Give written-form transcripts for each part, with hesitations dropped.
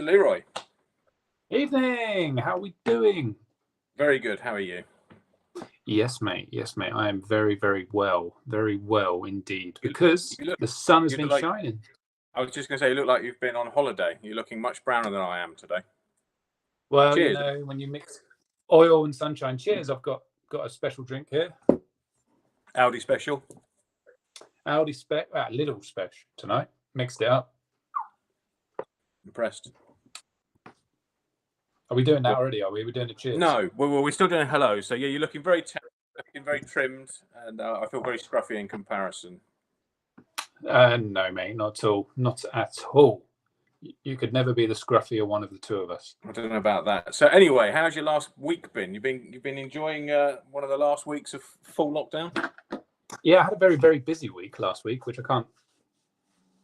Leroy. Evening. How are we doing? Very good. How are you? Yes, mate. Yes, mate. I am very, very well. Very well indeed. Because the sun has been shining. I was just going to say, you look like you've been on holiday. You're looking much browner than I am today. Well, cheers. You know, when you mix oil and sunshine, cheers. I've got a special drink here. Audi special. Audi little special tonight. Mixed it up. Impressed. Are we doing that already? Are we? Are we doing the cheers? No, we're still doing hello. So yeah, you're looking very trimmed, and I feel very scruffy in comparison. No, mate, not at all. Not at all. You could never be the scruffier one of the two of us. I don't know about that. So anyway, how's your last week been? You've been enjoying one of the last weeks of full lockdown? Yeah, I had a very, very busy week last week, which I can't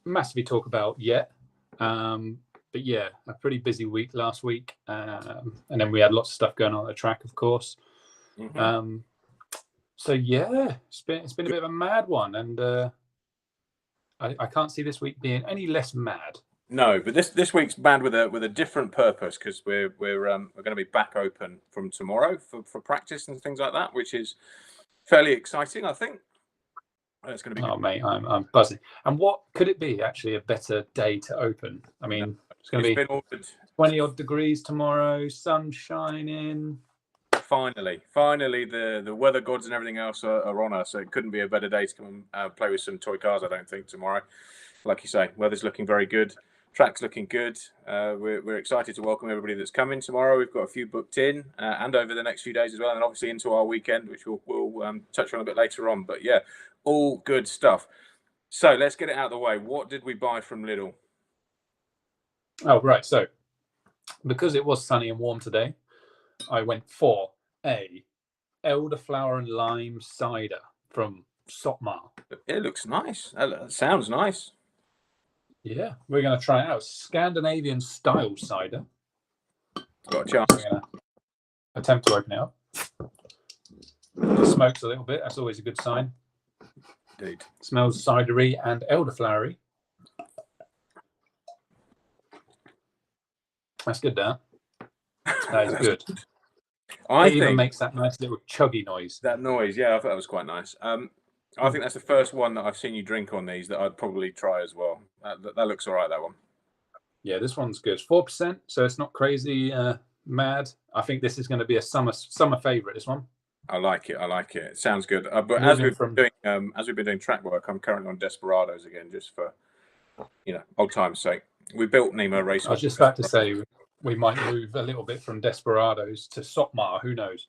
massively talk about yet. But yeah, a pretty busy week last week. And then we had lots of stuff going on at the track, of course. Mm-hmm. So yeah, it's been a bit of a mad one, and I can't see this week being any less mad. No, but this week's mad with a different purpose, because we're going to be back open from tomorrow for practice and things like that, which is fairly exciting, I think. It's going to be. Oh, mate, I'm buzzing. And what could it be? Actually, a better day to open. I mean, it's going to be 20 odd degrees tomorrow, sun shining. Finally, the weather gods and everything else are on us. So it couldn't be a better day to come and play with some toy cars, I don't think, tomorrow. Like you say, weather's looking very good. Track's looking good. We're excited to welcome everybody that's coming tomorrow. We've got a few booked in and over the next few days as well, and obviously into our weekend, which we'll touch on a bit later on. But yeah, all good stuff. So let's get it out of the way. What did we buy from Lidl? Oh, right. So because it was sunny and warm today, I went for a elderflower and lime cider from Sotmar. It looks nice. That sounds nice. Yeah, we're going to try it out. Scandinavian style cider. Got a chance. We're going to attempt to open it up. It smokes a little bit. That's always a good sign. Indeed. Smells cidery and elderflowery. That's good, Dan. That is good. I think even makes that nice little chuggy noise. That noise, yeah, I thought that was quite nice. I think that's the first one that I've seen you drink on these that I'd probably try as well. That looks all right, that one. Yeah, this one's good. 4%, so it's not crazy mad. I think this is going to be a summer favourite, this one. I like it. It sounds good. But as we've been doing track work, I'm currently on Desperados again, just for old time's sake. We built NemoRacing. I was just about to say we might move a little bit from Desperados to Sotmar. Who knows?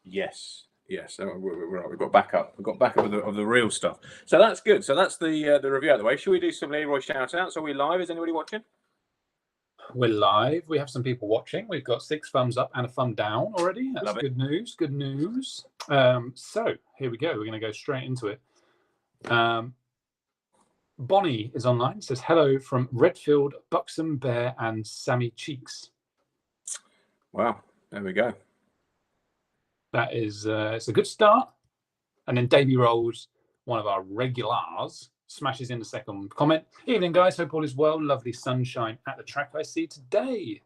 Yes. We've got backup. We've got backup of the real stuff. So that's good. So that's the review out of the way. Should we do some Leroy shout outs? Are we live? Is anybody watching? We're live. We have some people watching. We've got 6 thumbs up and a thumb down already. That's good news. Good news. So here we go. We're going to go straight into it. Bonnie is online. It says hello from Redfield, Buxom Bear, and Sammy Cheeks. Wow. There we go. That is it's a good start. And then Davey Rolls, one of our regulars, smashes in the second comment. Evening, guys. Hope all is well. Lovely sunshine at the track I see today.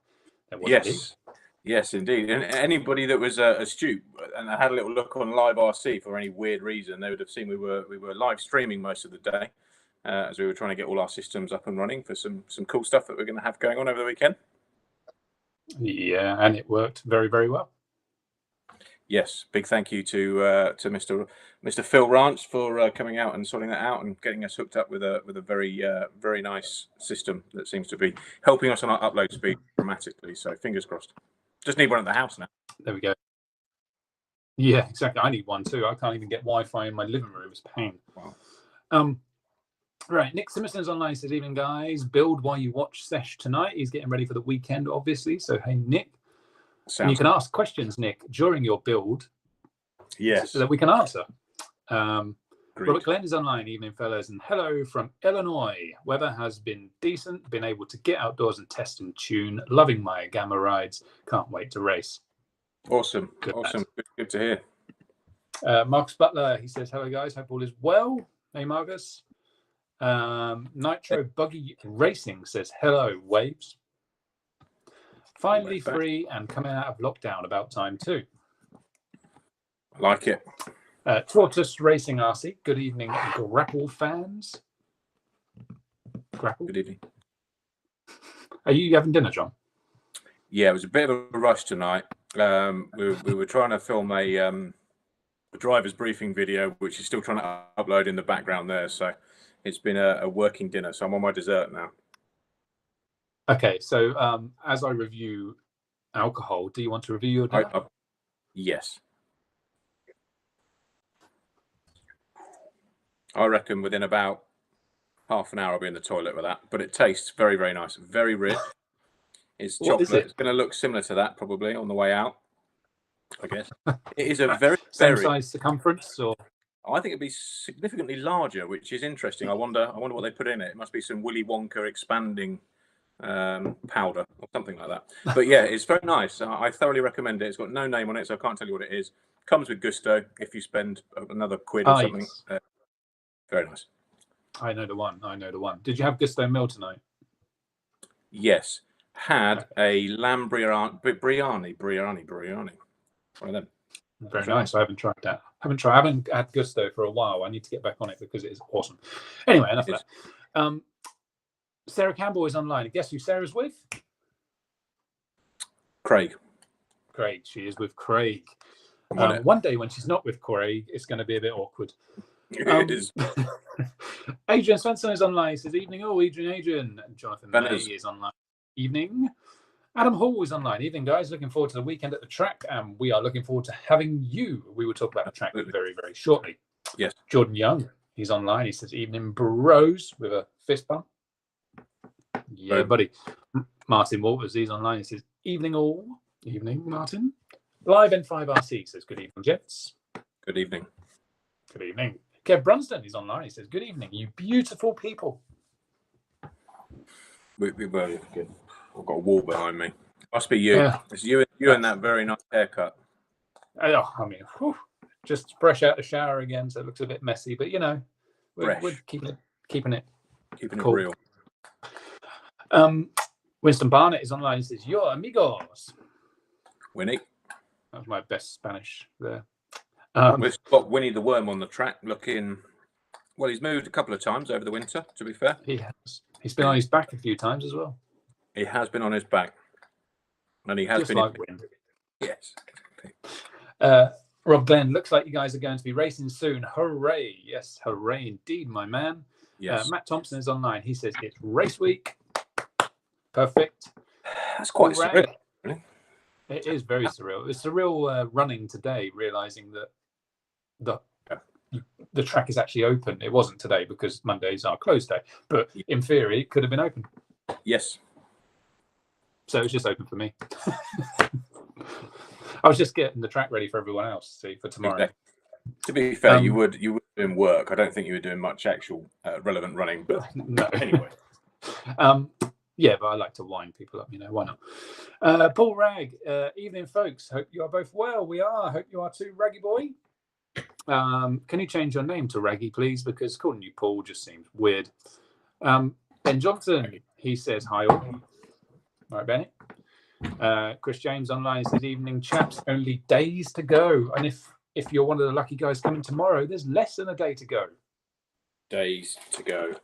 Yes, indeed. And anybody that was astute and had a little look on Live RC for any weird reason, they would have seen we were live streaming most of the day as we were trying to get all our systems up and running for some cool stuff that we're going to have going on over the weekend. Yeah, and it worked very, very well. Yes, big thank you to Mr. Phil Ranch for coming out and sorting that out and getting us hooked up with a very very nice system that seems to be helping us on our upload speed dramatically. So fingers crossed. Just need one at the house now. There we go. Yeah, exactly. I need one too. I can't even get Wi-Fi in my living room. It's a pain. Wow. Right, Nick Simonson online. Says, evening, guys. Build while you watch Sesh tonight. He's getting ready for the weekend, obviously. So hey, Nick. And you can ask questions, Nick, during your build. Yes. So that we can answer. Robert Glenn is online. Evening, fellas. And hello from Illinois. Weather has been decent. Been able to get outdoors and test and tune. Loving my Gamma rides. Can't wait to race. Awesome. Good to hear. Marcus Butler, he says, hello, guys. Hope all is well. Hey, Marcus. Nitro Buggy Racing says, hello, Waves. Finally free and coming out of lockdown about time too. I like it. Tortoise Racing RC. Good evening, Grapple fans. Grapple. Good evening. Are you having dinner, John? Yeah, it was a bit of a rush tonight. We were trying to film a driver's briefing video, which is still trying to upload in the background there. So it's been a working dinner. So I'm on my dessert now. Okay, so as I review alcohol, do you want to review your dinner? Yes. I reckon within about half an hour I'll be in the toilet with that. But it tastes very, very nice. Very rich. It's chocolate. It's going to look similar to that probably on the way out, I guess. It is a very same size circumference, or I think it'd be significantly larger, which is interesting. I wonder what they put in it. It must be some Willy Wonka expanding powder or something like that. But yeah, it's very nice. I thoroughly recommend it. It's got no name on it, so I can't tell you what it is. Comes with gusto if you spend another quid or something. Yes. Very nice. I know the one. Did you have gusto meal tonight? Yes. Had a lamb biryani. One of them. Very nice. I haven't tried that. I haven't had gusto for a while. I need to get back on it because it is awesome. Anyway, enough of that. Sarah Campbell is online. Guess who Sarah's with? Craig. She is with Craig. One day when she's not with Craig, it's going to be a bit awkward. It is. Adrian Svensson is online. He says, evening. Oh, Adrian. Jonathan May is online. Evening. Adam Hall is online. Evening, guys. Looking forward to the weekend at the track, and we are looking forward to having you. We will talk about the track very, very shortly. Yes. Jordan Young, he's online. He says, evening, bros, with a fist bump. Yeah, buddy. Martin Walters, he's online. He says, evening, all. Evening, Martin. Live N5RC says, good evening, gents. Good evening. Good evening. Kev Brunston is online. He says, good evening, you beautiful people. We're good. I've got a wall behind me. Must be you. Yeah. It's you and that very nice haircut. I mean, just fresh out the shower again, so it looks a bit messy. But we're keeping it cool. Real. Winston Barnett is online. He says, "Yo, amigos." Winnie. That was my best Spanish there. We've got Winnie the Worm on the track, looking. Well, he's moved a couple of times over the winter. To be fair, he has. He's been on his back a few times as well. He has been on his back, and he has just been. Like wind. Yes. Rob Glenn, looks like you guys are going to be racing soon. Hooray! Yes, hooray indeed, my man. Yes. Matt Thompson is online. He says it's race week. Perfect. That's quite surreal. Really. It is very surreal. It's surreal running today, realizing that the track is actually open. It wasn't today because Monday's our close day, but in theory, it could have been open. Yes. So it's just open for me. I was just getting the track ready for everyone else, for tomorrow. Exactly. To be fair, you would doing work. I don't think you were doing much actual relevant running, but no. Anyway. Yeah, but I like to wind people up, why not? Paul Ragg, evening, folks. Hope you are both well. We are. Hope you are too, Raggy boy. Can you change your name to Raggy, please? Because calling you Paul just seems weird. Ben Johnson, he says, hi all. All right, Bennett. Chris James online says, evening, chaps. Only days to go. And if you're one of the lucky guys coming tomorrow, there's less than a day to go. Days to go.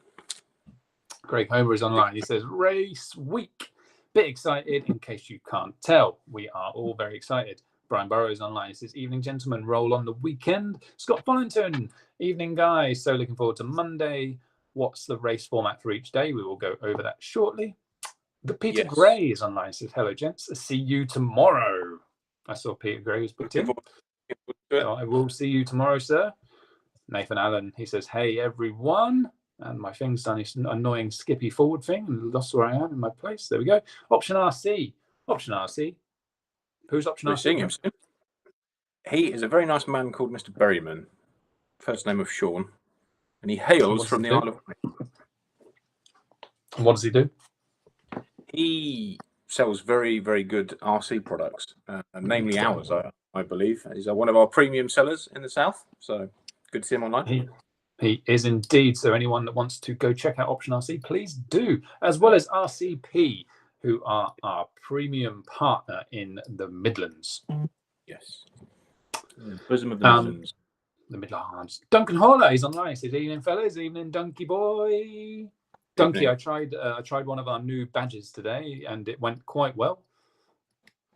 Greg Homer is online. He says, race week. Bit excited in case you can't tell. We are all very excited. Brian Burrows online. He says, evening, gentlemen. Roll on the weekend. Scott Follington. Evening, guys. So looking forward to Monday. What's the race format for each day? We will go over that shortly. The Peter Gray is online. He says, hello, gents. See you tomorrow. I saw Peter Gray was booked in. So I will see you tomorrow, sir. Nathan Allen. He says, hey, everyone. And my thing's done this annoying skippy forward thing and lost where I am in my place. There we go. Option RC. Who's Option RC? Seeing him soon. He is a very nice man called Mr. Berryman. First name of Sean. And he hails from the Isle of Wight. And what does he do? He sells very, very good RC products, namely ours, I believe. He's one of our premium sellers in the South. So good to see him online. He is indeed. So anyone that wants to go check out Option RC, please do. As well as RCP. who are our premium partner in the Midlands. Yes. Bosom of the Midlands. The Midlands. Duncan Holidays online. Says, evening, fellas. Evening, Donkey boy. Donkey, I tried one of our new badges today, and it went quite well.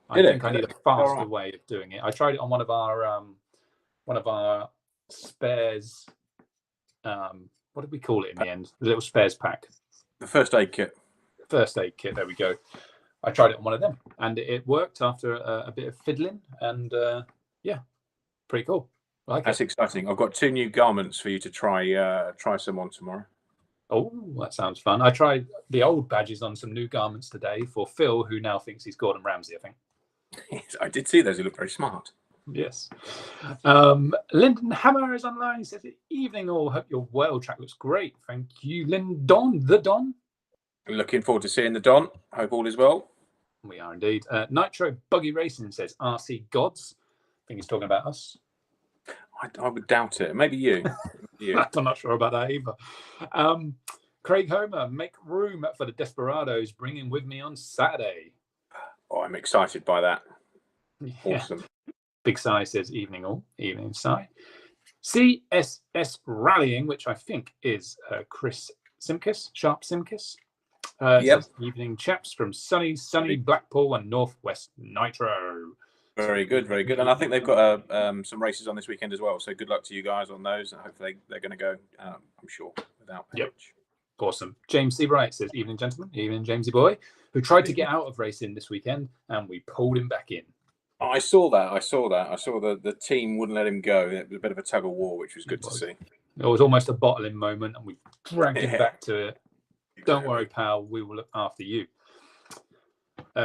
I think I need a faster way of doing it. I tried it on one of our spares. What did we call it in the end? The little spares pack. The first aid kit. First aid kit. There we go. I tried it on one of them, and it worked after a bit of fiddling, and yeah, pretty cool. That's exciting. I've got 2 new garments for you to try some on tomorrow. Oh, that sounds fun. I tried the old badges on some new garments today for Phil, who now thinks he's Gordon Ramsay, I think. Yes, I did see those. He looked very smart. Yes. Lyndon Hammer is online. He says, evening all. Hope you're well. Track looks great. Thank you, Lyndon. The Don. Looking forward to seeing the Don. Hope all is well. We are indeed. Nitro Buggy Racing says, RC Gods. I think he's talking about us. I would doubt it. Maybe you. I'm not sure about that either. Craig Homer, make room for the Desperados. Bring him with me on Saturday. Oh, I'm excited by that. Yeah. Awesome. Big Si says, evening all. Evening, Si. CSS Rallying, which I think is Chris Simkis, Sharp Simkis. Says, evening, chaps, from sunny Blackpool and Northwest Nitro. Very good, very good. And I think they've got some races on this weekend as well. So good luck to you guys on those. And hopefully they're going to go, I'm sure, without pitch. Yep. Awesome. James Seabright says, evening, gentlemen. Evening, Jamesy boy, who tried to get out of racing this weekend, and we pulled him back in. I saw that. I saw the team wouldn't let him go. It was a bit of a tug of war, which was good to see. It was almost a bottling moment, and we dragged him back to it. Don't worry, pal. We will look after you.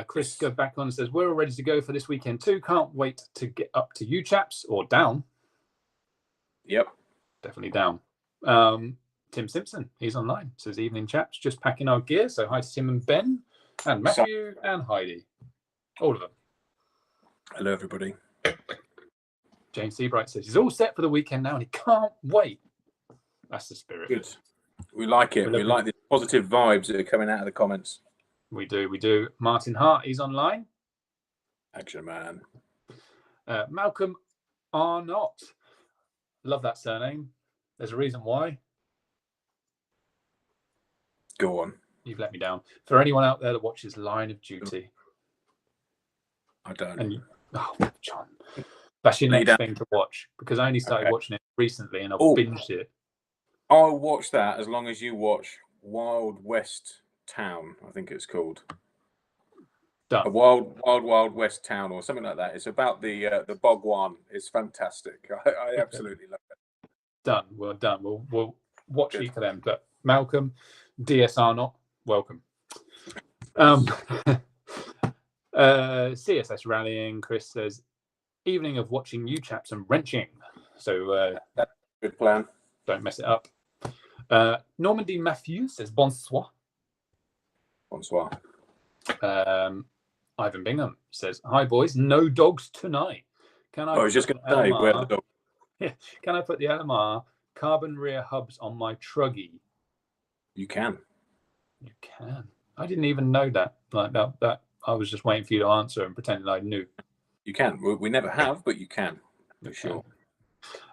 Chris goes back on and says, we're all ready to go for this weekend too. Can't wait to get up to you chaps, or down. Yep. Definitely down. Tim Simpson, he's online. Says, evening chaps, just packing our gear. So hi to Tim and Ben and Matthew and Heidi. All of them. Hello, everybody. James Seabright says, he's all set for the weekend now and he can't wait. That's the spirit. Good. We like it. We like the positive vibes that are coming out of the comments. We do. Martin Hart, he's online. Action man. Malcolm Arnott. Love that surname. There's a reason why. Go on. You've let me down. For anyone out there that watches Line of Duty. I don't. And John. That's your next thing to watch, because I only started watching it recently and I've binged it. I'll watch that as long as you watch Wild West Town, I think it's called. Done. A Wild West Town or something like that. It's about the Bogwan. It's fantastic. I absolutely love it. Done. Well done. We'll watch each of them. But Malcolm, DSR not welcome. CSS Rallying, Chris says, evening of watching you chaps and wrenching. So that's a good plan. Don't mess it up. Normandy Matthews says bonsoir. Bonsoir. Ivan Bingham says, hi boys, no dogs tonight. Can I was just going to say, where the dog? Yeah. Can I put the LMR carbon rear hubs on my Truckee? You can. You can. I didn't even know that. Like that I was just waiting for you to answer and pretending I knew. You can. We never have, but you can, for sure.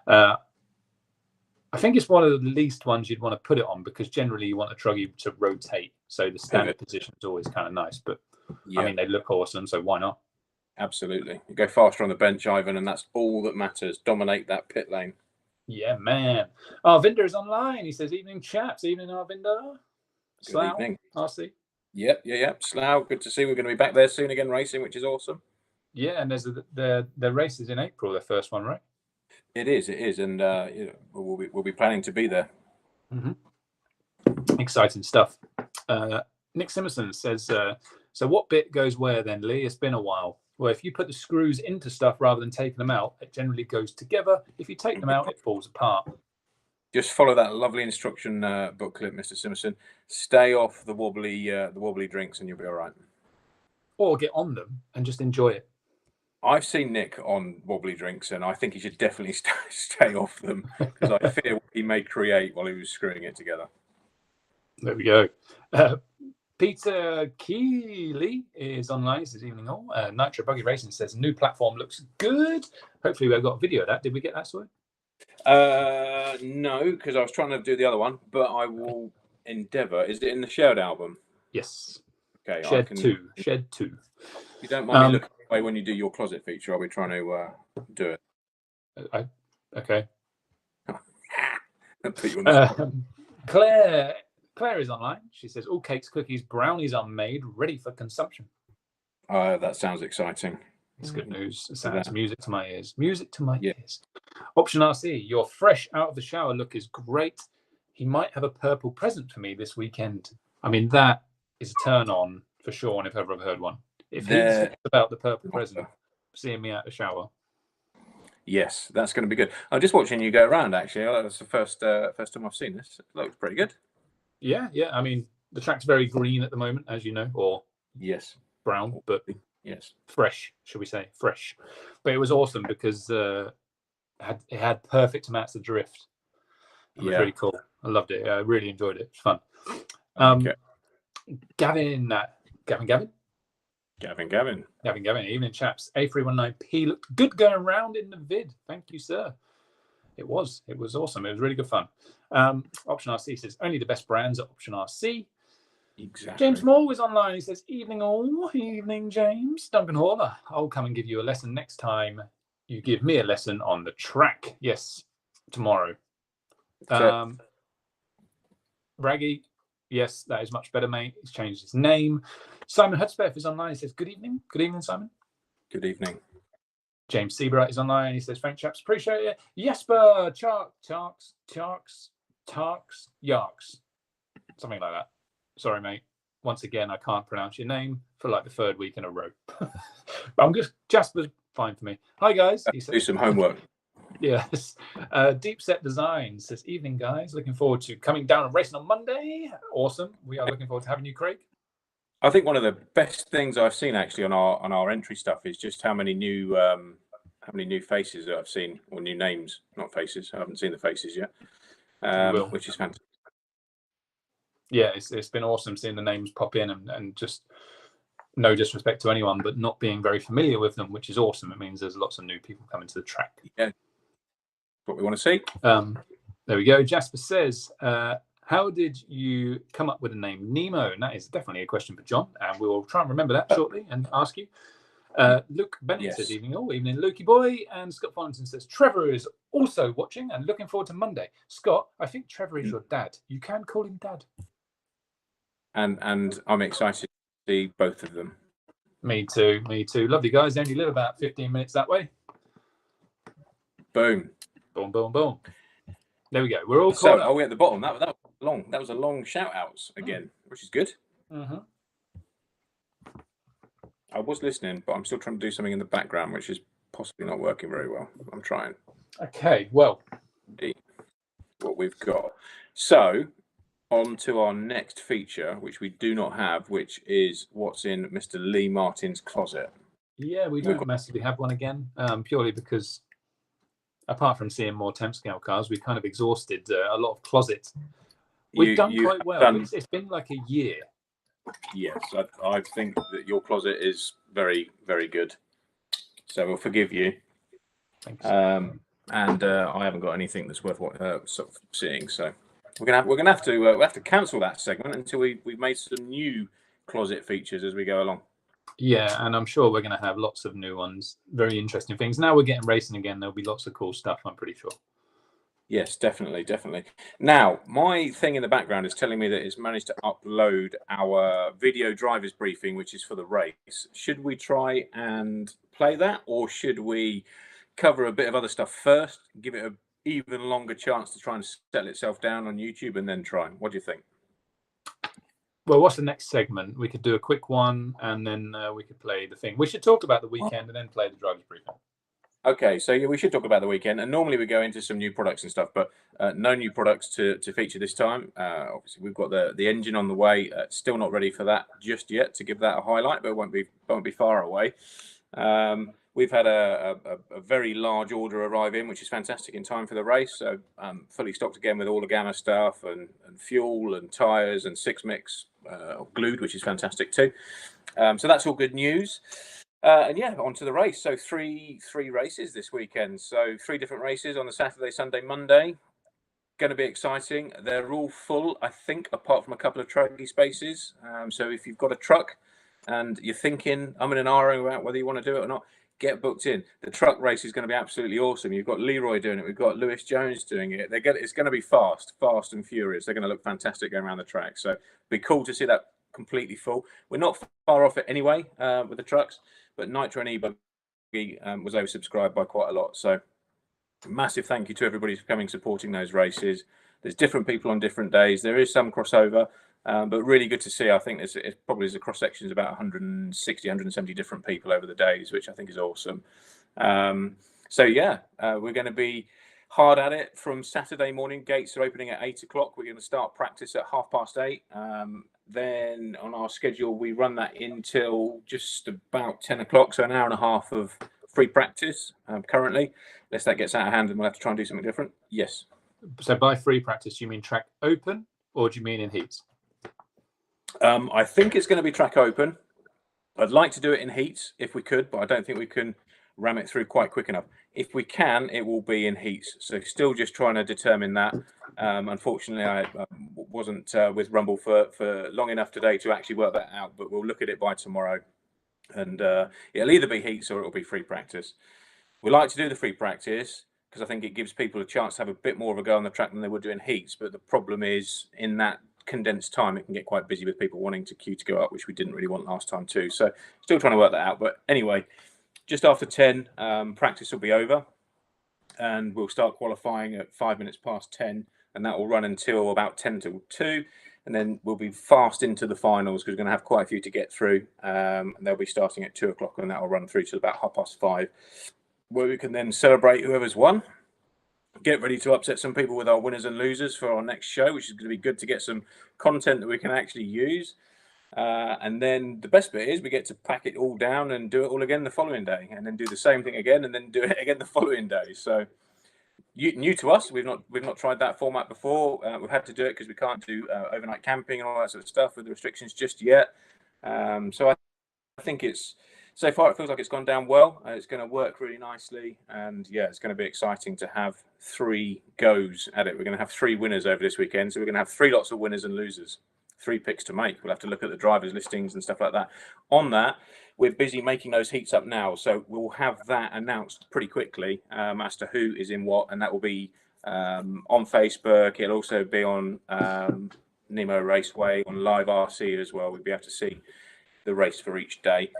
I think it's one of the least ones you'd want to put it on, because generally you want a Truckee to rotate. So the standard position is always kind of nice. But I mean, they look awesome, so why not? Absolutely. You go faster on the bench, Ivan, and that's all that matters. Dominate that pit lane. Yeah, man. Arvinder is online. He says, evening, chaps. Evening, Arvinder. Good evening. RC. Yep. Slough, good to see. We're going to be back there soon again racing, which is awesome. Yeah, and there's the race is in April, the first one, right? It is, and we'll be planning to be there. Mm-hmm. Exciting stuff. Nick Simerson says, so what bit goes where then, Lee? It's been a while. Well, if you put the screws into stuff rather than taking them out, it generally goes together. If you take them out, it falls apart. Just follow that lovely instruction booklet, Mr. Simerson. Stay off the wobbly drinks, and you'll be all right. Or get on them and just enjoy it. I've seen Nick on wobbly drinks, and I think he should definitely stay off them, because I fear what he may create while he was screwing it together. There we go. Peter Keeley is online this evening. All Nitro Buggy Racing says new platform looks good. Hopefully, we've got a video of that. Did we get that sorted? No, because I was trying to do the other one, but I will endeavour. Is it in the shared album? Yes. Okay. Shed 2. If you don't mind me looking away when you do your closet feature, I'll be trying to do it. Okay. Put you on the spot. Claire is online. She says all cakes, cookies, brownies are made, ready for consumption. That sounds exciting. It's good news. It sounds music to my ears. Music to my Yeah. ears. Option RC, your fresh out of the shower look is great. He might have a purple present for me this weekend. I mean, that is a turn on for sure, if ever I've heard one. If he's thinking about the purple present, seeing me out the shower. Yes, that's going to be good. I'm just watching you go around, actually. That's the first time I've seen this. It looks pretty good. Yeah. I mean, the track's very green at the moment, as you know, or yes, brown, but yes, fresh, should we say, fresh. But it was awesome because it had perfect amounts of drift. It was really cool. I loved it. I really enjoyed it. It was fun. Okay. Gavin. Evening, chaps. A319P looked good going around in the vid. Thank you, sir. It was awesome. It was really good fun. Option RC says only the best brands at Option RC. Exactly. James Moore was online. He says, evening all. Evening, James. Duncan Haller. I'll come and give you a lesson next time you give me a lesson on the track. Yes, tomorrow. Braggy. Yes, that is much better, mate. He's changed his name. Simon Hudspeth is online. He says, good evening. Good evening, Simon. Good evening. James Seabright is online. He says, thanks, chaps. Appreciate it. Jesper Tarks, Yarks. Something like that. Sorry, mate. Once again, I can't pronounce your name for like the third week in a row. But Jasper's fine for me. Hi, guys. He says, do some homework. Yes. Deep Set Design says, evening, guys. Looking forward to coming down and racing on Monday. Awesome. We are looking forward to having you, Craig. I think one of the best things I've seen actually on our entry stuff is just how many new faces that I've seen, or new names, not faces. I haven't seen the faces yet, which is fantastic. Yeah, it's been awesome seeing the names pop in and just no disrespect to anyone, but not being very familiar with them, which is awesome. It means there's lots of new people coming to the track. Yeah, what we want to see. There we go. Jasper says, how did you come up with the name Nemo? And that is definitely a question for John, and we will try and remember that shortly and ask you. Luke Bennett says, evening, Lukey boy. And Scott Fonson says, Trevor is also watching and looking forward to Monday. Scott, I think Trevor is your dad. You can call him dad. And I'm excited to see both of them. Me too. Lovely guys. They only live about 15 minutes that way. Boom. Boom, boom, boom. There we go. We're all so. Caught up. Are we at the bottom? That was long. That was a long shout outs again, which is good. Mm-hmm. I was listening, but I'm still trying to do something in the background, which is possibly not working very well. I'm trying. Okay. Well, what we've got. So, on to our next feature, which we do not have, which is what's in Mr. Lee Martin's closet. Yeah, we don't massively have one again, purely because apart from seeing more temp scale cars, we've kind of exhausted a lot of closet. We've done quite well. It's been like a year. Yes, I think that your closet is very, very good. So we'll forgive you. Thanks. And I haven't got anything that's worth sort of seeing. So we're gonna have to cancel that segment until we've made some new closet features as we go along. Yeah, and I'm sure we're going to have lots of new ones, very interesting things. Now we're getting racing again. There'll be lots of cool stuff, I'm pretty sure. Yes, definitely. Now, my thing in the background is telling me that it's managed to upload our video driver's briefing, which is for the race. Should we try and play that, or should we cover a bit of other stuff first, give it an even longer chance to try and settle itself down on YouTube, and then try? What do you think? Well, what's the next segment? We could do a quick one, and then we could play the thing. We should talk about the weekend and then play the driver's briefing. Okay, so yeah, we should talk about the weekend, and normally we go into some new products and stuff, but no new products to feature this time. Obviously, we've got the engine on the way. Still not ready for that just yet to give that a highlight, but it won't be far away. we've had a very large order arrive in, which is fantastic in time for the race. So fully stocked again with all the Gamma stuff and fuel and tyres and six mix glued, which is fantastic too. So that's all good news. And yeah, on to the race. So three races this weekend. So 3 different races on the Saturday, Sunday, Monday. Going to be exciting. They're all full, I think, apart from a couple of Truckee spaces. So if you've got a truck and you're thinking, I'm in an RO about whether you want to do it or not, get booked in. The truck race is going to be absolutely awesome. You've got Leroy doing it. We've got Lewis Jones doing it. It's going to be fast and furious. They're going to look fantastic going around the track. So it'd be cool to see that completely full. We're not far off it anyway with the trucks, but Nitro and E-Buggy was oversubscribed by quite a lot. So massive thank you to everybody for coming supporting those races. There's different people on different days. There is some crossover, but really good to see. I think it probably is a cross section of about 160, 170 different people over the days, which I think is awesome. So yeah, we're going to be hard at it from Saturday morning. Gates are opening at 8 o'clock. We're going to start practice at 8:30. Then on our schedule, we run that until just about 10 o'clock. So an hour and a half of free practice currently. Unless that gets out of hand and we'll have to try and do something different. Yes. So by free practice, do you mean track open or do you mean in heats? I think it's going to be track open. I'd like to do it in heats if we could, but I don't think we can ram it through quite quick enough. If we can, it will be in heats. So still just trying to determine that. Unfortunately, I wasn't with Rumble for long enough today to actually work that out, but we'll look at it by tomorrow. And it'll either be heats or it'll be free practice. We like to do the free practice because I think it gives people a chance to have a bit more of a go on the track than they would do in heats. But the problem is in that condensed time, it can get quite busy with people wanting to queue to go up, which we didn't really want last time too. So still trying to work that out. But anyway, just after 10, practice will be over and we'll start qualifying at 5 minutes past 10. And that will run until about 10 till 2. And then we'll be fast into the finals because we're going to have quite a few to get through. And they'll be starting at 2 o'clock and that will run through to about 5:30, where we can then celebrate whoever's won. Get ready to upset some people with our winners and losers for our next show, which is going to be good to get some content that we can actually use. And then the best bit is we get to pack it all down and do it all again the following day, and then do the same thing again, and then do it again the following day. So new to us, we've not tried that format before. We've had to do it because we can't do overnight camping and all that sort of stuff with the restrictions just yet. So I think so far it feels like it's gone down well. It's going to work really nicely, and yeah, it's going to be exciting to have 3 goes at it. We're going to have 3 winners over this weekend, so we're going to have 3 lots of winners and losers, 3 picks to make. We'll have to look at the drivers' listings and stuff like that. On that, we're busy making those heats up now, so we'll have that announced pretty quickly as to who is in what, and that will be on Facebook. It'll also be on Nemo Raceway, on Live RC as well. We'll be able to see the race for each day.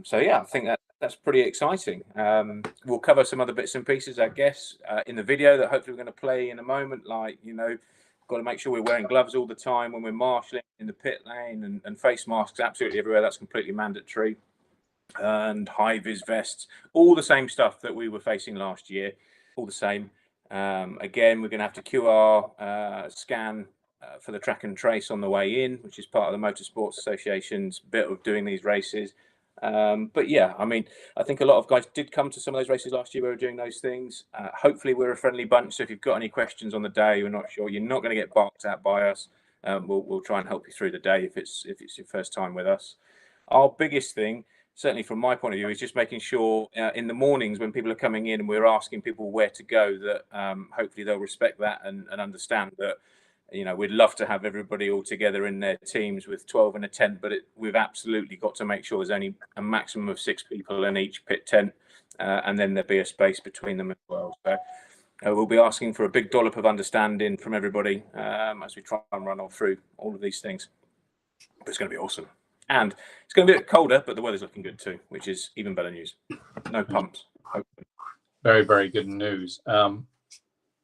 So yeah, I think that's pretty exciting. We'll cover some other bits and pieces, I guess, in the video that hopefully we're going to play in a moment. Like, got to make sure we're wearing gloves all the time when we're marshalling in the pit lane, and face masks absolutely everywhere. That's completely mandatory. And high-vis vests, all the same stuff that we were facing last year, all the same. Again, we're going to have to QR scan for the track and trace on the way in, which is part of the Motorsports Association's bit of doing these races. But yeah, I mean, I think a lot of guys did come to some of those races last year where we were doing those things. Hopefully we're a friendly bunch. So if you've got any questions on the day, you're not sure, you're not going to get barked at by us. We'll try and help you through the day if it's your first time with us. Our biggest thing, certainly from my point of view, is just making sure in the mornings when people are coming in and we're asking people where to go, that hopefully they'll respect that and understand that, we'd love to have everybody all together in their teams with 12 in a tent, but we've absolutely got to make sure there's only a maximum of 6 people in each pit tent, and then there'll be a space between them as well. So we'll be asking for a big dollop of understanding from everybody as we try and run through all of these things. But it's going to be awesome. And it's going to be a bit colder, but the weather's looking good too, which is even better news. No pumps, hopefully. Very, very good news.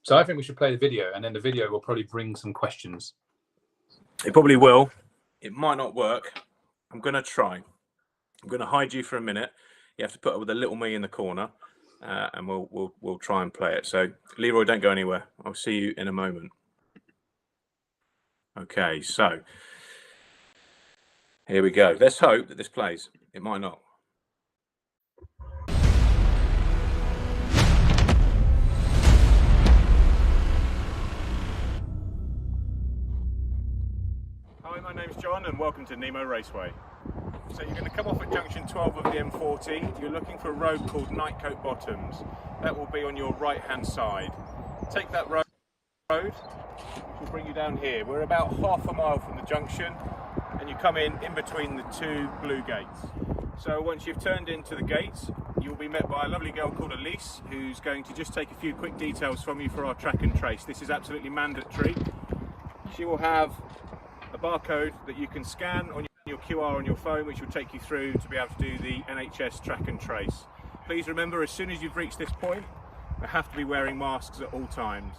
So I think we should play the video, and then the video will probably bring some questions. It probably will. It might not work. I'm going to try. I'm going to hide you for a minute. You have to put up with a little me in the corner, and we'll try and play it. So Leroy, don't go anywhere. I'll see you in a moment. Okay, so here we go. Let's hope that this plays. It might not. Hi, my name's John and welcome to Nemo Raceway. So you're going to come off at junction 12 of the M40. You're looking for a road called Nightcote Bottoms. That will be on your right hand side. Take that road, which will bring you down here. We're about half a mile from the junction and you come in between the two blue gates. So once you've turned into the gates, you'll be met by a lovely girl called Elise, who's going to just take a few quick details from you for our track and trace. This is absolutely mandatory. She will have a barcode that you can scan on your QR on your phone, which will take you through to be able to do the NHS track and trace. Please remember, as soon as you've reached this point, you have to be wearing masks at all times.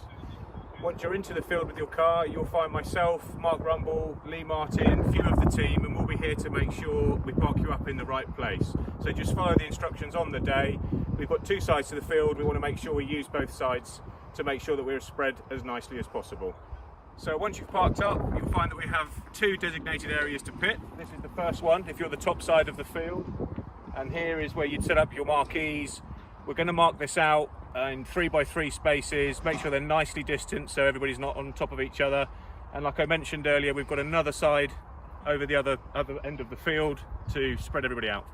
Once you're into the field with your car, you'll find myself, Mark Rumble, Lee Martin, a few of the team, and we'll be here to make sure we park you up in the right place. So just follow the instructions on the day. We've got two sides to the field. We want to make sure we use both sides to make sure that we're spread as nicely as possible. So once you've parked up, you'll find that we have two designated areas to pit. This is the first one, if you're the top side of the field. And here is where you'd set up your marquees. We're going to mark this out in 3x3 spaces, make sure they're nicely distant so everybody's not on top of each other. And like I mentioned earlier, we've got another side over the other end of the field to spread everybody out.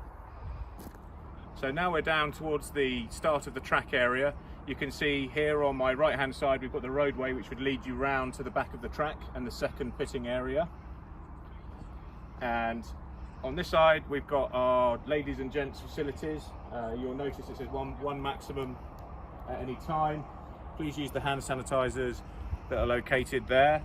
So now we're down towards the start of the track area. You can see here on my right hand side we've got the roadway which would lead you round to the back of the track and the second pitting area. And on this side we've got our ladies and gents facilities. You'll notice it says one maximum at any time. Please use the hand sanitizers that are located there.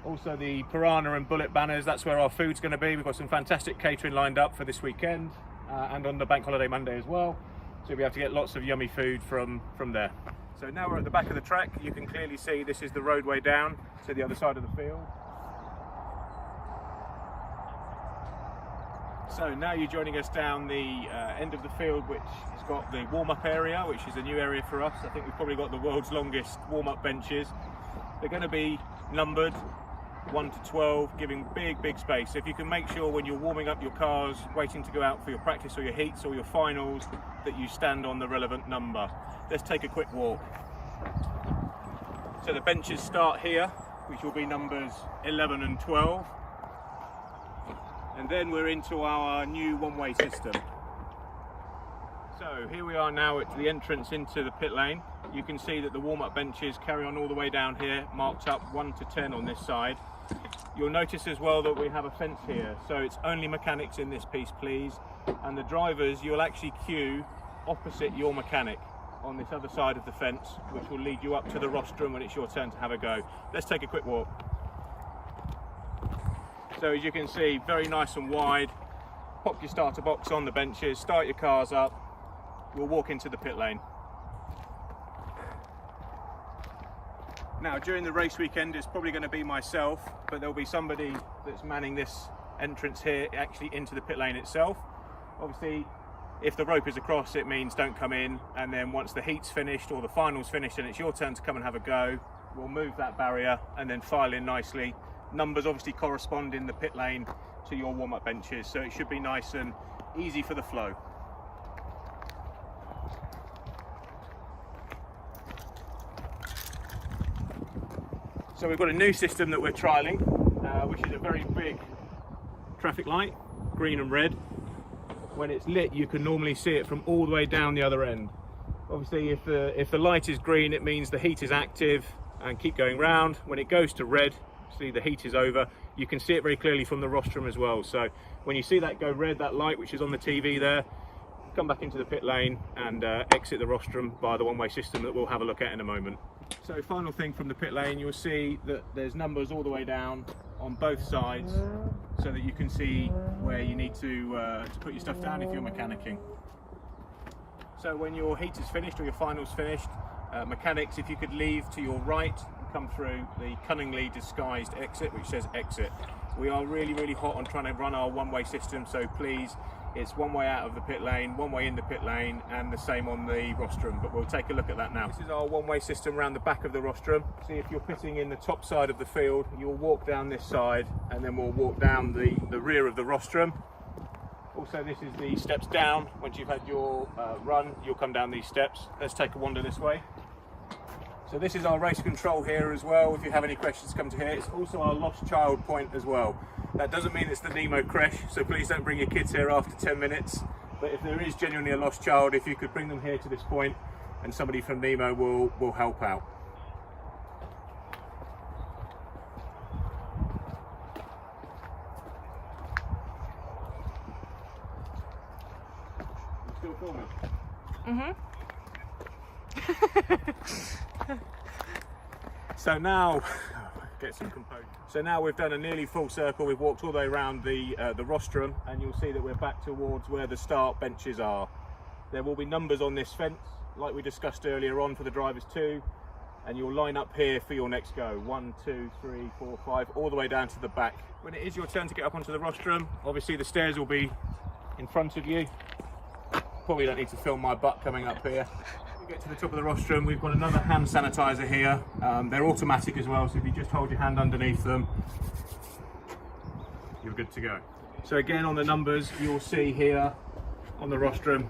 Also the Piranha and Bullet banners, that's where our food's going to be. We've got some fantastic catering lined up for this weekend and on the bank holiday Monday as well. So you'll be able to get lots of yummy food from there. So now we're at the back of the track. You can clearly see this is the roadway down to the other side of the field. So now you're joining us down the end of the field, which has got the warm-up area, which is a new area for us. I think we've probably got the world's longest warm-up benches. They're going to be numbered 1 to 12, giving big space. So if you can make sure when you're warming up your cars, waiting to go out for your practice or your heats or your finals, that you stand on the relevant number. Let's take a quick walk. So the benches start here, which will be numbers 11 and 12. And then we're into our new one-way system. So here we are now at the entrance into the pit lane. You can see that the warm-up benches carry on all the way down here, marked up 1 to 10 on this side. You'll notice as well that we have a fence here, so it's only mechanics in this piece, please. And the drivers, you'll actually queue opposite your mechanic on this other side of the fence, which will lead you up to the rostrum when it's your turn to have a go. Let's take a quick walk. So as you can see, very nice and wide. Pop your starter box on the benches, start your cars up. We'll walk into the pit lane. Now during the race weekend it's probably going to be myself, but there'll be somebody that's manning this entrance here actually into the pit lane itself. Obviously if the rope is across it means don't come in, and then once the heat's finished or the final's finished and it's your turn to come and have a go, we'll move that barrier and then file in nicely. Numbers obviously correspond in the pit lane to your warm-up benches, so it should be nice and easy for the flow. So we've got a new system that we're trialling, which is a very big traffic light, green and red. When it's lit, you can normally see it from all the way down the other end. Obviously, if the light is green, it means the heat is active and keep going round. When it goes to red, see the heat is over. You can see it very clearly from the rostrum as well. So when you see that go red, that light which is on the TV there, come back into the pit lane and exit the rostrum via the one-way system that we'll have a look at in a moment. So final thing from the pit lane, you'll see that there's numbers all the way down on both sides so that you can see where you need to put your stuff down if you're mechanicking. So when your heat is finished or your final's finished, mechanics, if you could leave to your right, come through the cunningly disguised exit which says exit. We are really hot on trying to run our one-way system, so please, it's one way out of the pit lane, one way in the pit lane, and the same on the rostrum, but we'll take a look at that now. This is our one-way system around the back of the rostrum. See, if you're pitting in the top side of the field, you'll walk down this side and then we'll walk down the rear of the rostrum. Also, this is the steps down. Once you've had your run, you'll come down these steps. Let's take a wander this way. So this is our race control here as well. If you have any questions, come to here. It's also our lost child point as well. That doesn't mean it's the Nemo creche, so please don't bring your kids here after 10 minutes. But if there is genuinely a lost child, if you could bring them here to this point, and somebody from Nemo will help out. Still filming? So now, get some composure. So now we've done a nearly full circle. We've walked all the way around the rostrum, and you'll see that we're back towards where the start benches are. There will be numbers on this fence, like we discussed earlier on, for the drivers too. And you'll line up here for your next go. 1, 2, 3, 4, 5, all the way down to the back. When it is your turn to get up onto the rostrum, obviously the stairs will be in front of you. Probably don't need to film my butt coming up here. We get to the top of the rostrum, we've got another hand sanitizer here. They're automatic as well, so if you just hold your hand underneath them, you're good to go. So again, on the numbers, you'll see here on the rostrum,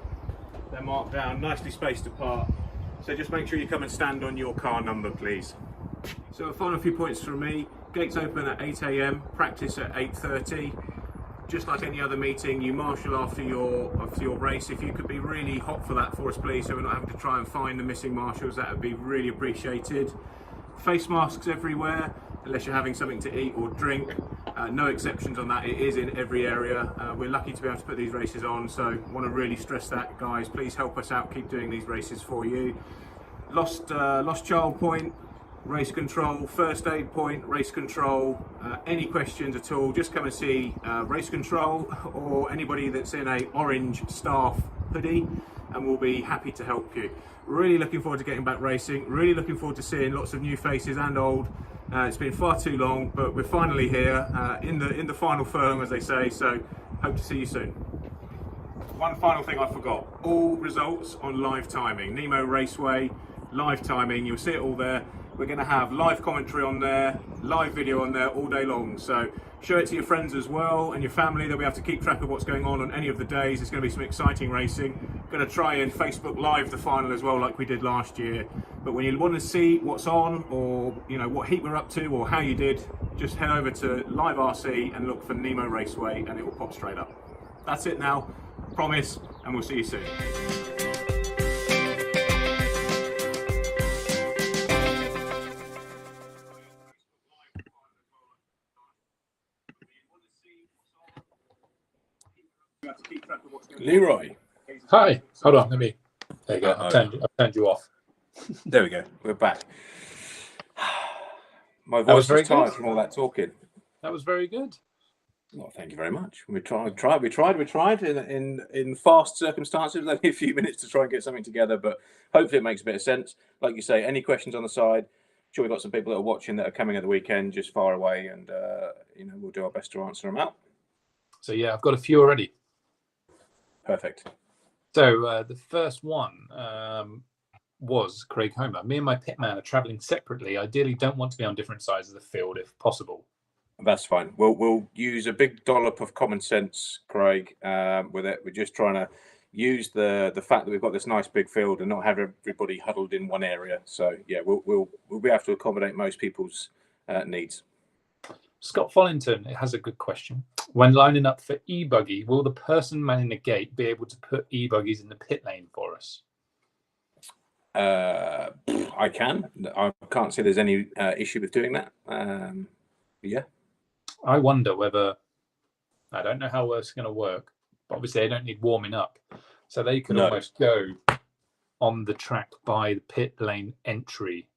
they're marked down, nicely spaced apart. So just make sure you come and stand on your car number, please. So a final few points from me. Gates open at 8 AM, practice at 8:30. Just like any other meeting, you marshal after your race. If you could be really hot for that for us, please, so we're not having to try and find the missing marshals, that would be really appreciated. Face masks everywhere, unless you're having something to eat or drink. No exceptions on that, it is in every area. We're lucky to be able to put these races on, so want to really stress that, guys. Please help us out, keep doing these races for you. Lost child point, race control, first aid point, race control. Any questions at all, just come and see race control or anybody that's in a orange staff hoodie, and we'll be happy to help you. Really looking forward to getting back racing, really looking forward to seeing lots of new faces and old. It's been far too long, but we're finally here in the final furlong, as they say, so hope to see you soon. One final thing I forgot, all results on live timing. Nemo Raceway, live timing, you'll see it all there. We're going to have live commentary on there, live video on there all day long, so show it to your friends as well and your family. They'll be able to keep track of what's going on any of the days. It's going to be some exciting racing. Going to try and Facebook Live the final as well, like we did last year. But when you want to see what's on, or you know what heat we're up to, or how you did, just head over to Live RC and look for Nemo Raceway, and it will pop straight up. That's it now, promise, and we'll see you soon. Leroy. Hi, hold on, let me. There you go. I've turned you off. There we go. We're back. My voice was tired from all that talking. That was very good. Well, thank you very much. We tried in fast circumstances. Only a few minutes to try and get something together, but hopefully it makes a bit of sense. Like you say, any questions on the side? Sure, we've got some people that are watching that are coming at the weekend, just far away, and we'll do our best to answer them out. So yeah, I've got a few already. Perfect. So the first one was Craig Homer. Me and my pitman are travelling separately. Ideally, don't want to be on different sides of the field if possible. That's fine. We'll use a big dollop of common sense, Craig, with it. We're just trying to use the fact that we've got this nice big field and not have everybody huddled in one area. So yeah, we'll be able to accommodate most people's needs. Scott Follington has a good question. When lining up for e-buggy, will the person manning the gate be able to put e-buggies in the pit lane for us? I can. I can't see there's any issue with doing that. Yeah. I wonder whether, I don't know how it's going to work, but obviously they don't need warming up. So they could almost go on the track by the pit lane entry.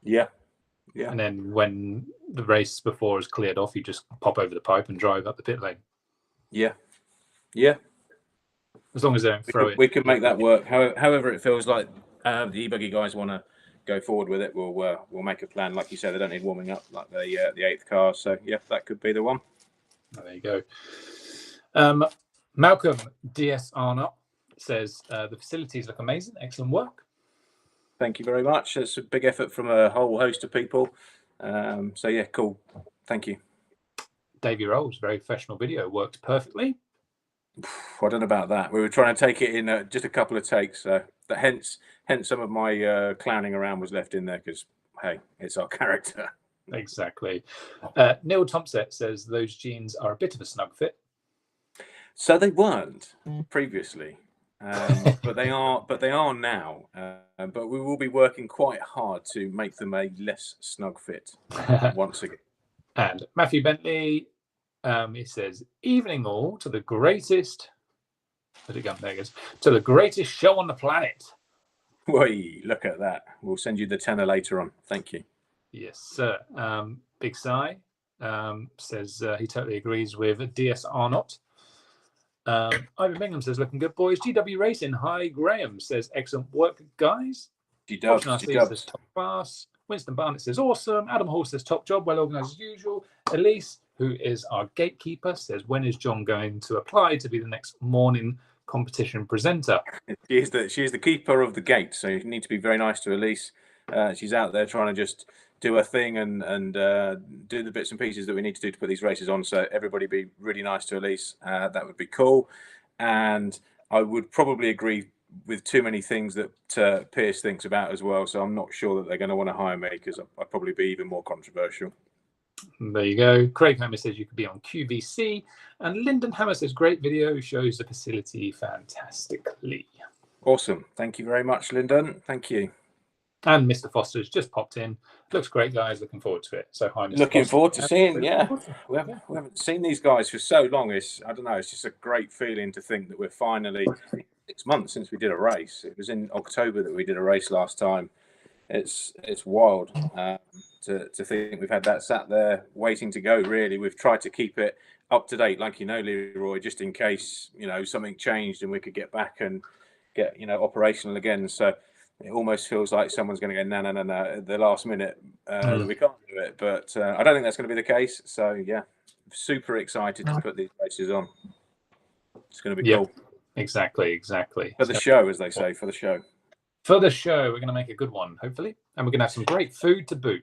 Yeah. Yeah. And then when the race before is cleared off, you just pop over the pipe and drive up the pit lane. Yeah. Yeah. As long as they don't throw it. We can make that work. However it feels like the e-buggy guys want to go forward with it, we'll make a plan. Like you said, they don't need warming up like the eighth car. So yeah, that could be the one. Oh, there you go. Malcolm DS Arnott says the facilities look amazing. Excellent work. Thank you very much. It's a big effort from a whole host of people. So yeah, cool. Thank you. Davey Rolls, very professional video, works perfectly. I don't know about that. We were trying to take it in just a couple of takes, so hence some of my clowning around was left in there because, hey, it's our character. Exactly. Neil Thompson says those jeans are a bit of a snug fit. So they weren't previously, but they are. But they are now. But we will be working quite hard to make them a less snug fit once again. And Matthew Bentley, he says, "Evening all to the greatest." There it is. To the greatest show on the planet. Whey, look at that. We'll send you the tenner later on. Thank you. Yes, sir. Big Sai says he totally agrees with DS Arnott. Ivan Bingham says, looking good, boys. GW Racing. Hi, Graham says, excellent work, guys. G-dubs. Says, top class. Winston Barnett says, awesome. Adam Hall says, top job, well organised as usual. Elise, who is our gatekeeper, says, when is John going to apply to be the next morning competition presenter? She is the keeper of the gate, so you need to be very nice to Elise. She's out there trying to just do a thing and do the bits and pieces that we need to do to put these races on. So everybody be really nice to Elise. That would be cool. And I would probably agree with too many things that Pierce thinks about as well. So I'm not sure that they're going to want to hire me because I'd probably be even more controversial. There you go. Craig Homer says you could be on QVC. And Lyndon Hammer says, great video, shows the facility fantastically. Awesome. Thank you very much, Lyndon. Thank you. And Mr. Foster's just popped in. Looks great, guys. Looking forward to it. So hi, Mr. Looking Foster. forward to seeing. Yeah, we haven't seen these guys for so long. I don't know. It's just a great feeling to think that we're finally 6 months since we did a race. It was in October that we did a race last time. It's wild to think we've had that sat there waiting to go. Really, we've tried to keep it up to date, like Leroy, just in case something changed and we could get back and get operational again. So it almost feels like someone's going to go no at the last minute that we can't do it. But I don't think that's going to be the case. So yeah, super excited to put these races on. It's going to be cool. Exactly. For the show, as they say, for the show. For the show, we're going to make a good one, hopefully, and we're going to have some great food to boot.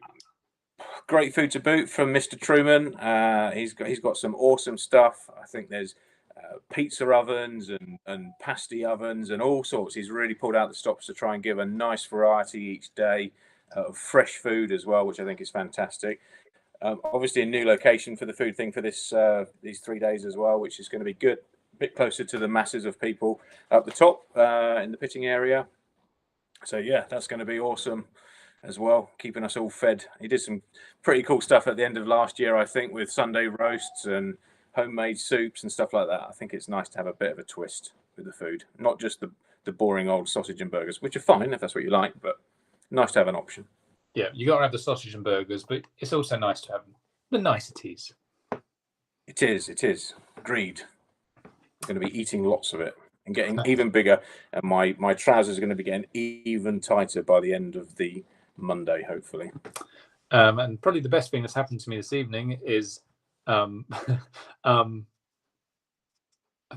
Great food to boot from Mr. Truman. He's got some awesome stuff. I think there's pizza ovens and pasty ovens and all sorts. He's really pulled out the stops to try and give a nice variety each day of fresh food as well, which I think is fantastic. Obviously, a new location for the food thing for these 3 days as well, which is going to be good. A bit closer to the masses of people up the top in the pitting area. So yeah, that's going to be awesome as well, keeping us all fed. He did some pretty cool stuff at the end of last year, I think, with Sunday roasts and homemade soups and stuff like that. I think it's nice to have a bit of a twist with the food, not just the boring old sausage and burgers, which are fine if that's what you like, but nice to have an option. Yeah, you got to have the sausage and burgers, but it's also nice to have the niceties. It is. Agreed. I'm going to be eating lots of it and getting even bigger, and my trousers are going to be getting even tighter by the end of the Monday, hopefully. And probably the best thing that's happened to me this evening is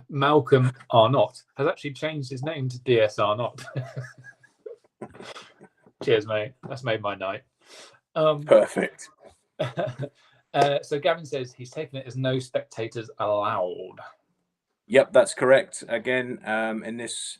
Malcolm Arnott has actually changed his name to DS Arnott. Cheers, mate. That's made my night. Perfect. So Gavin says he's taken it as no spectators allowed. Yep, that's correct. Again, in this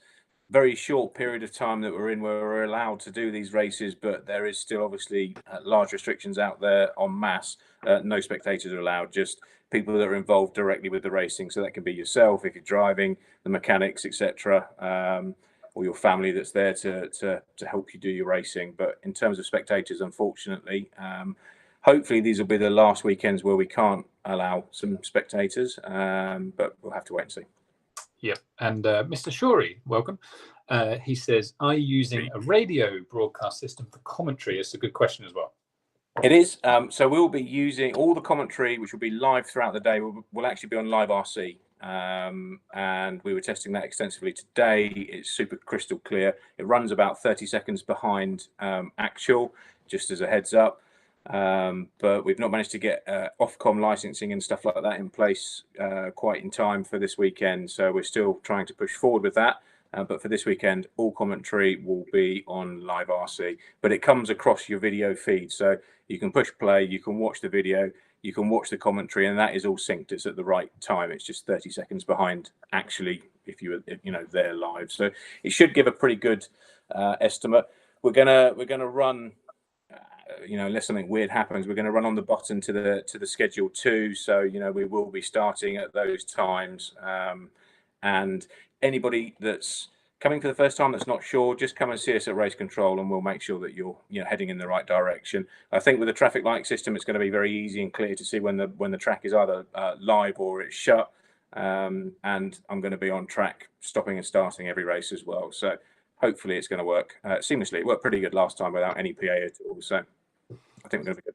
very short period of time that we're in, where we're allowed to do these races, but there is still obviously large restrictions out there en masse. No spectators are allowed, just people that are involved directly with the racing. So that can be yourself if you're driving, the mechanics, etc., or your family that's there to help you do your racing. But in terms of spectators, unfortunately, hopefully these will be the last weekends where we can't allow some spectators, but we'll have to wait and see. Yep. And Mr. Shorey, welcome. He says, are you using a radio broadcast system for commentary? It's a good question as well. It is. So we'll be using all the commentary, which will be live throughout the day. We'll actually be on Live RC. And we were testing that extensively today. It's super crystal clear. It runs about 30 seconds behind actual, just as a heads up. But we've not managed to get Ofcom licensing and stuff like that in place quite in time for this weekend. So we're still trying to push forward with that. But for this weekend, all commentary will be on Live RC. But it comes across your video feed. So you can push play, you can watch the video, you can watch the commentary, and that is all synced. It's at the right time. It's just 30 seconds behind actually if you were there live. So it should give a pretty good estimate. We're gonna run. Unless something weird happens, we're going to run on the button to the schedule 2. So we will be starting at those times. And anybody that's coming for the first time that's not sure, just come and see us at Race Control, and we'll make sure that you're heading in the right direction. I think with the traffic light system, it's going to be very easy and clear to see when the track is either live or it's shut. And I'm going to be on track, stopping and starting every race as well. So hopefully it's going to work seamlessly. It worked pretty good last time without any PA at all. So I think we're going to be good.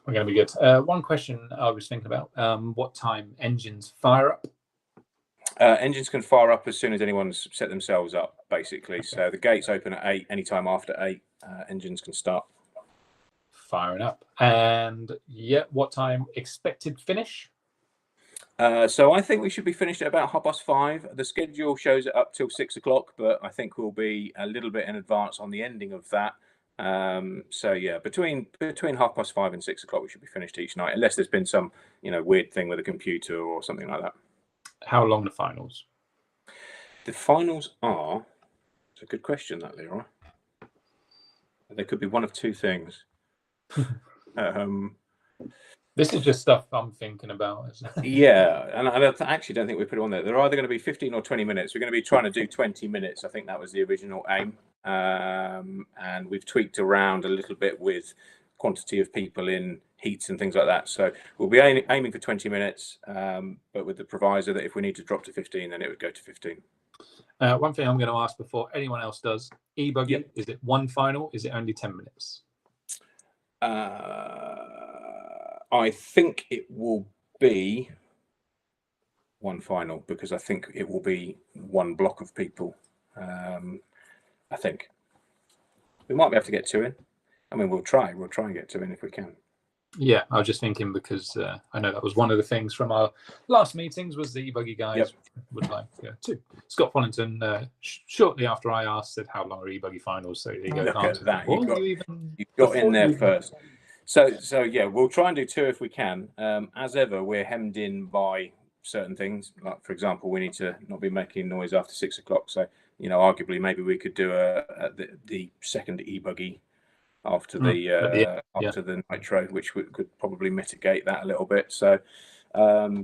We're going to be good. One question I was thinking about: what time engines fire up? Engines can fire up as soon as anyone's set themselves up, basically. Okay. So the gates open at 8. Anytime after 8, engines can start firing up. And what time expected finish? So I think we should be finished at about 5:30. The schedule shows it up till 6 o'clock, but I think we'll be a little bit in advance on the ending of that. So yeah, between 5:30 and 6 o'clock, we should be finished each night, unless there's been some weird thing with a computer or something like that. How long the finals? The finals are. It's a good question, that, Leroy. There could be one of two things. This is just stuff I'm thinking about. Yeah, and I actually don't think we put it on there. They're either going to be 15 or 20 minutes. We're going to be trying to do 20 minutes. I think that was the original aim. And we've tweaked around a little bit with quantity of people in heats and things like that. So we'll be aiming for 20 minutes, but with the proviso that if we need to drop to 15, then it would go to 15. One thing I'm going to ask before anyone else does, e-buggy, yep. Is it one final? Is it only 10 minutes? I think it will be one final, because I think it will be one block of people. I think we might be able to get 2 in. I mean, we'll try and get 2 in if we can. Yeah, I was just thinking, because I know that was one of the things from our last meetings was the e-buggy guys would like 2. Scott Follington, shortly after I asked, said, how long are e-buggy finals? So there you go. Look at that. You got in there first. So yeah, we'll try and do 2 if we can. As ever, we're hemmed in by certain things. Like, for example, we need to not be making noise after 6 o'clock. So, arguably, maybe we could do the second e-buggy after the nitro, which could probably mitigate that a little bit. So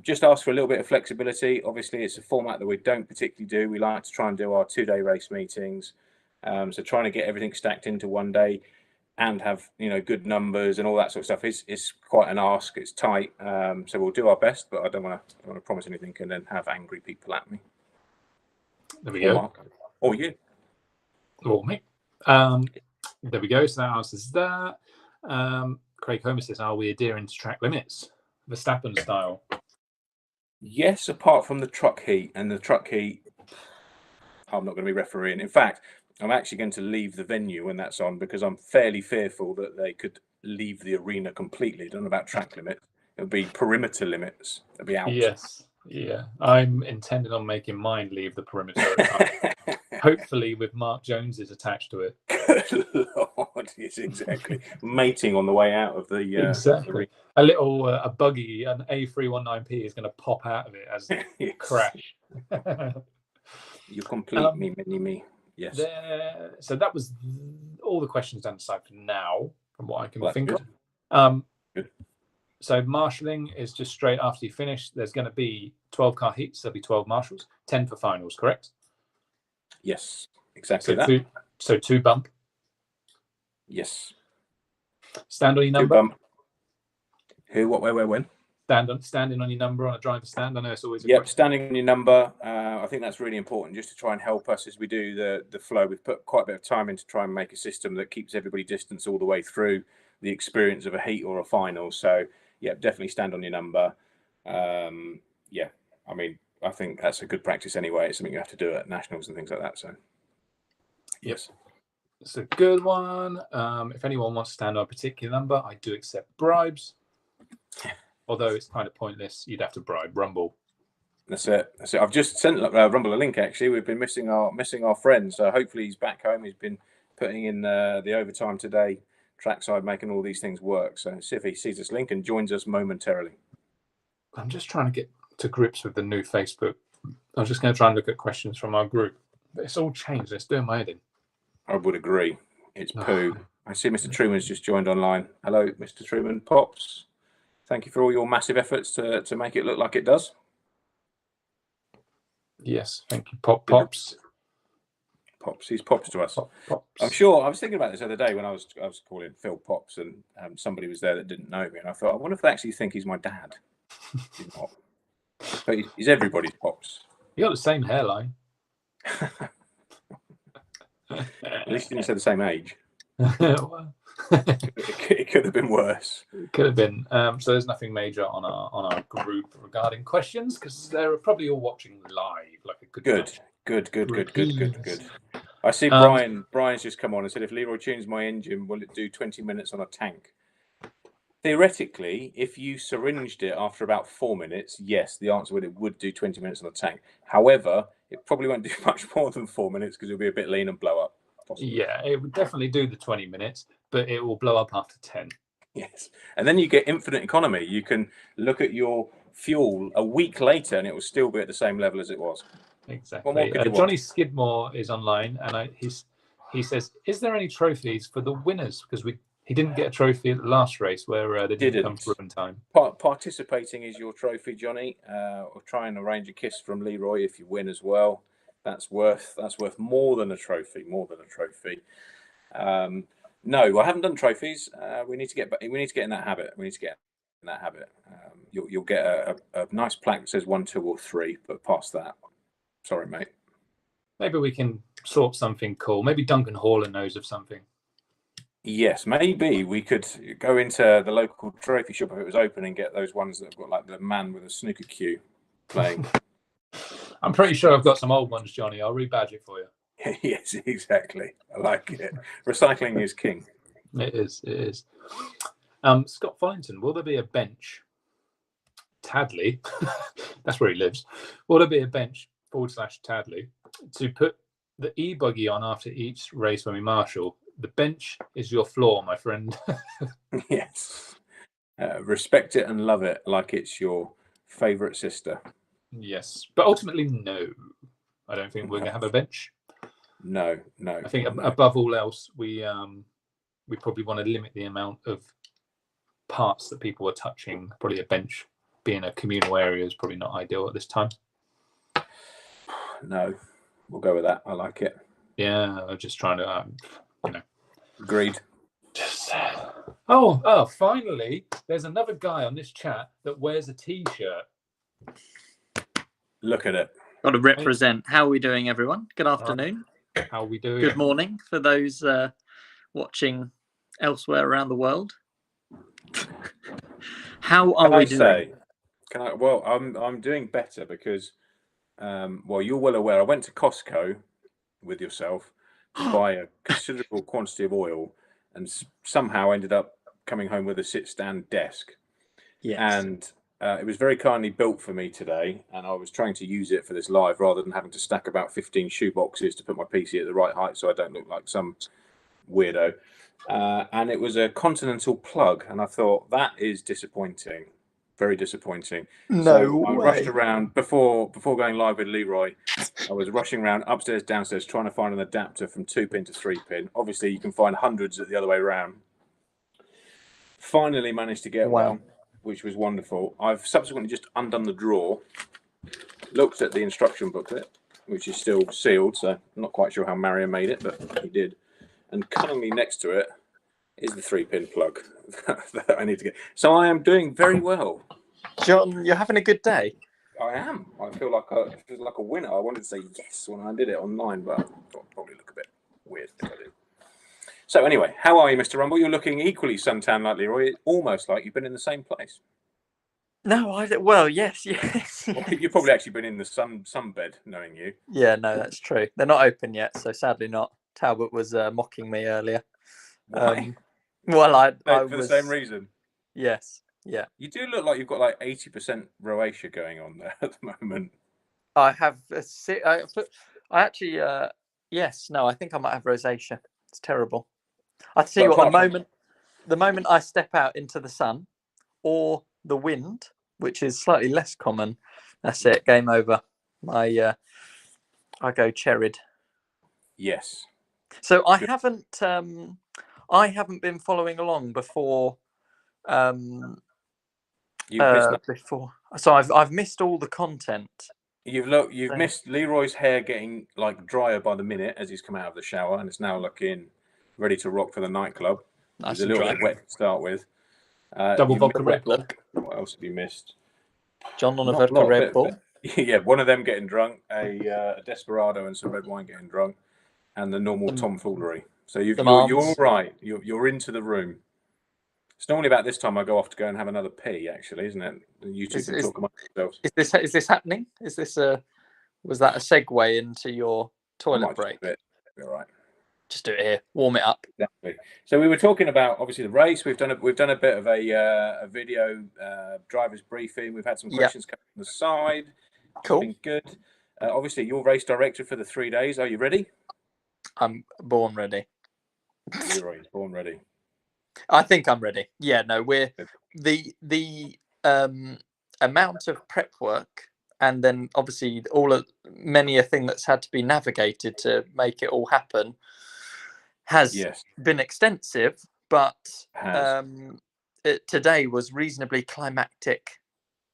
just ask for a little bit of flexibility. Obviously, it's a format that we don't particularly do. We like to try and do our 2-day race meetings. So trying to get everything stacked into one day and have good numbers and all that sort of stuff is quite an ask. It's tight, so we'll do our best, but I don't want to promise anything and then have angry people at me. There we go. Mark. Or you. Or me. There we go. So that answers that. Craig Homer says, are we adhering to track limits, Verstappen style? Yes, apart from the Truckee. And the Truckee, I'm not going to be refereeing. In fact, I'm actually going to leave the venue when that's on, because I'm fairly fearful that they could leave the arena completely. I don't know about track limits. It would be perimeter limits. It'd be out. Yes. Yeah. I'm intending on making mine leave the perimeter. Hopefully with Mark Jones's attached to it. Good Lord, yes, exactly. Mating on the way out of the exactly. A little a buggy, an A319P is going to pop out of it as they crash. You complete me, mini-me. Yes. So that was all the questions down the side for now, from what I can think of. Good. So marshalling is just straight after you finish. There's going to be 12 car heats. There'll be 12 marshals, 10 for finals, correct? Yes, exactly so 2 bump. Yes. Stand on your number. 2 bump. Who, what, where, when? Standing on your number on a driver stand. I know it's always standing on your number. I think that's really important, just to try and help us as we do the flow. We've put quite a bit of time in to try and make a system that keeps everybody distance all the way through the experience of a heat or a final. So yeah, definitely stand on your number. I mean, I think that's a good practice anyway. It's something you have to do at nationals and things like that. So yes, it's a good one. If anyone wants to stand on a particular number, I do accept bribes. Although it's kind of pointless, you'd have to bribe Rumble. That's it. I've just sent Rumble a link. Actually, we've been missing our friend. So hopefully he's back home. He's been putting in the overtime today, trackside making all these things work. So see if he sees this link and joins us momentarily. I'm just trying to get to grips with the new Facebook. I was just going to try and look at questions from our group, but it's all changed. It's doing my head in. I would agree. It's poo. I see Mr. Truman's just joined online. Hello, Mr. Truman. Pops, thank you for all your massive efforts to make it look like it does. Yes, thank you, Pops. Pops, he's Pops to us. Pops. I'm sure. I was thinking about this the other day when I was calling Phil Pops, and somebody was there that didn't know me, and I thought, I wonder if they actually think he's my dad. He's not, but he's everybody's Pops. You got the same hairline. At least he didn't say the same age. Well, It could have been worse. it could have been. So there's nothing major on our group regarding questions because they're probably all watching live, like a good. Good. I see Brian. Brian's just come on and said, if Leroy tunes my engine, will it do 20 minutes on a tank? Theoretically, if you syringed it after about 4 minutes, yes, the answer would do 20 minutes on a tank. However, it probably won't do much more than 4 minutes because it'll be a bit lean and blow up. Possibly. Yeah, it would definitely do the 20 minutes, but it will blow up after 10. Yes, and then you get infinite economy. You can look at your fuel a week later, and it will still be at the same level as it was. Exactly. Johnny Skidmore is online, and he says, "Is there any trophies for the winners? Because he didn't get a trophy at the last race where they didn't come through in time." Participating is your trophy, Johnny. Or try and arrange a kiss from Leroy if you win as well. That's worth more than a trophy. No, I haven't done trophies. We need to get in that habit. You'll get a nice plaque that says 1, 2, or 3, but past that, sorry, mate. Maybe we can sort something cool. Maybe Duncan Haller knows of something. Yes, maybe we could go into the local trophy shop if it was open and get those ones that have got like the man with a snooker cue playing. I'm pretty sure I've got some old ones, Johnny. I'll rebadge it for you. Yes, exactly. I like it. Recycling is king. It is. Scott Follington, will there be a bench? Tadley, that's where he lives. Will there be a bench /Tadley to put the e-buggy on after each race when we marshal? The bench is your floor, my friend. Yes. Respect it and love it like it's your favourite sister. Yes, but ultimately, no. I don't think we're going to have a bench. No. I think above all else, we probably want to limit the amount of parts that people are touching. Probably a bench being a communal area is probably not ideal at this time. No, we'll go with that. I like it. Yeah, I'm just trying to, Agreed. Oh, finally, there's another guy on this chat that wears a T-shirt. Look at it. Got to represent. How are we doing, everyone? Good afternoon. How are we doing? Good morning for those watching elsewhere around the world. How are we doing? Well, I'm doing better because, you're well aware. I went to Costco with yourself to buy a considerable quantity of oil, and somehow ended up coming home with a sit-stand desk. Yes. And it was very kindly built for me today, and I was trying to use it for this live rather than having to stack about 15 shoe boxes to put my PC at the right height so I don't look like some weirdo. And it was a Continental plug, and I thought, that is disappointing. Very disappointing. No I way. rushed around before going live with Leroy. I was rushing around upstairs, downstairs, trying to find an adapter from 2-pin to 3-pin. Obviously, you can find hundreds at the other way around. Finally managed to get one, which was wonderful. I've subsequently just undone the drawer, looked at the instruction booklet, which is still sealed, so I'm not quite sure how Mario made it, but he did. And cunningly next to it is the 3-pin plug that I need to get. So I am doing very well. John, you're having a good day. I am. I feel like a winner. I wanted to say yes when I did it online, but I thought I'd probably look a bit weird if I did. So anyway, how are you, Mr. Rumble? You're looking equally suntan like Leroy, almost like you've been in the same place. No, yes. Well, you've probably actually been in the sunbed, knowing you. Yeah, no, that's true. They're not open yet, so sadly not. Talbot was mocking me earlier. Why? I For was the same reason. Yes, yeah. You do look like you've got like 80% rosacea going on there at the moment. I have. I actually. Yes. No. I think I might have rosacea. It's terrible. I tell you what. the moment I step out into the sun or the wind, which is slightly less common, that's it. Game over. I go cherried. Yes. So I Good. haven't been following along before. You've missed. Before, so I've missed all the content. You've missed Leroy's hair getting like drier by the minute as he's come out of the shower, and it's now looking ready to rock for the nightclub. It was a little bit wet to start with. Double vodka Red Bull. What else have you missed? John on a vodka Red Bull. Yeah, one of them getting drunk, a Desperado and some red wine getting drunk, and the normal tomfoolery. So you're all right. You're into the room. It's normally about this time I go off to go and have another pee, actually, isn't it? You two can talk amongst yourselves. Is this happening? Was that a segue into your toilet break? All right. Just do it here. Warm it up. Exactly. So we were talking about obviously the race. We've done a bit of a video driver's briefing. We've had some questions coming on the side. Cool. Been good. Obviously, you're race director for the 3 days. Are you ready? I'm born ready. Leroy is born ready. I think I'm ready. Yeah, no, we're the amount of prep work, and then obviously many a thing that's had to be navigated to make it all happen has been extensive, but today was reasonably climactic,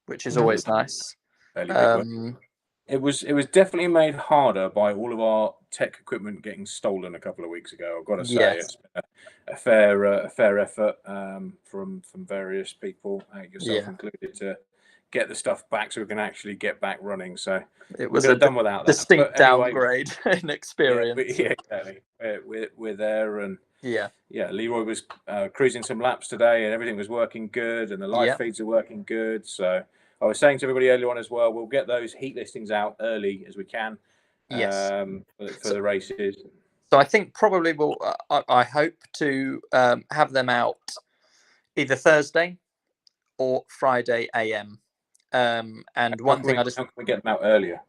which is always nice. It was definitely made harder by all of our tech equipment getting stolen a couple of weeks ago. I've got to say, it's been a fair effort from various people, yourself included, to get the stuff back so we can actually get back running. So it was done without that. Distinct downgrade in experience. Yeah, exactly. We're there, and Leroy was cruising some laps today, and everything was working good, and the live feeds are working good. So I was saying to everybody earlier on as well, we'll get those heat listings out early as we can. For the races. So I think probably I hope to have them out either Thursday or Friday AM. And one thing how can we get them out earlier?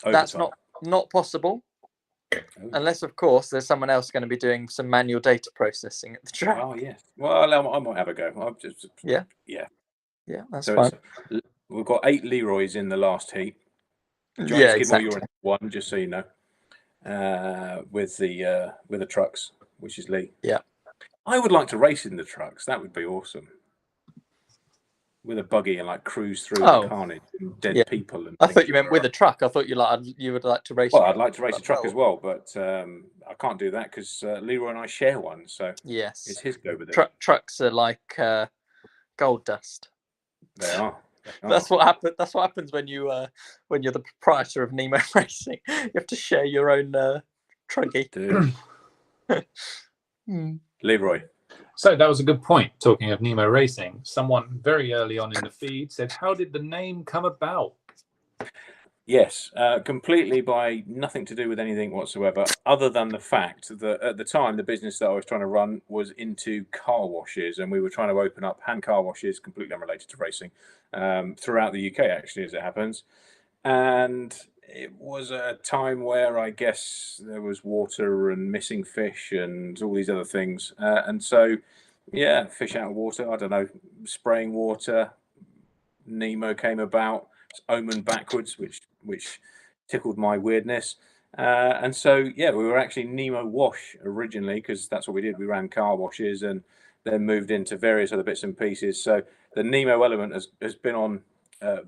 That's not possible. Unless, of course, there's someone else going to be doing some manual data processing at the track. Oh, yes. Well, I might have a go. Yeah, that's fine. We've got 8 Leroys in the last heat. Exactly. You're in one, just so you know, with the trucks, which is Lee. Yeah. I would like to race in the trucks. That would be awesome. With a buggy and like cruise through the carnage and dead people. And I thought you meant with a truck. I thought you would like to race. Well, I'd like to race a truck as well, but I can't do that because Leroy and I share one. So it's his go with it. Trucks are like gold dust. They are. That's what happens. That's what happens when you're the proprietor of NemoRacing. You have to share your own Truckee. Leroy. So that was a good point. Talking of NemoRacing, someone very early on in the feed said, "How did the name come about?" Yes, completely by nothing to do with anything whatsoever, other than the fact that at the time the business that I was trying to run was into car washes, and we were trying to open up hand car washes, completely unrelated to racing, throughout the UK, actually, as it happens. And it was a time where I guess there was water and missing fish and all these other things. And so, fish out of water, I don't know, spraying water, Nemo came about. Omen backwards, which tickled my weirdness, and so we were actually Nemo Wash originally because that's what we did. We ran car washes and then moved into various other bits and pieces. So the Nemo element has been on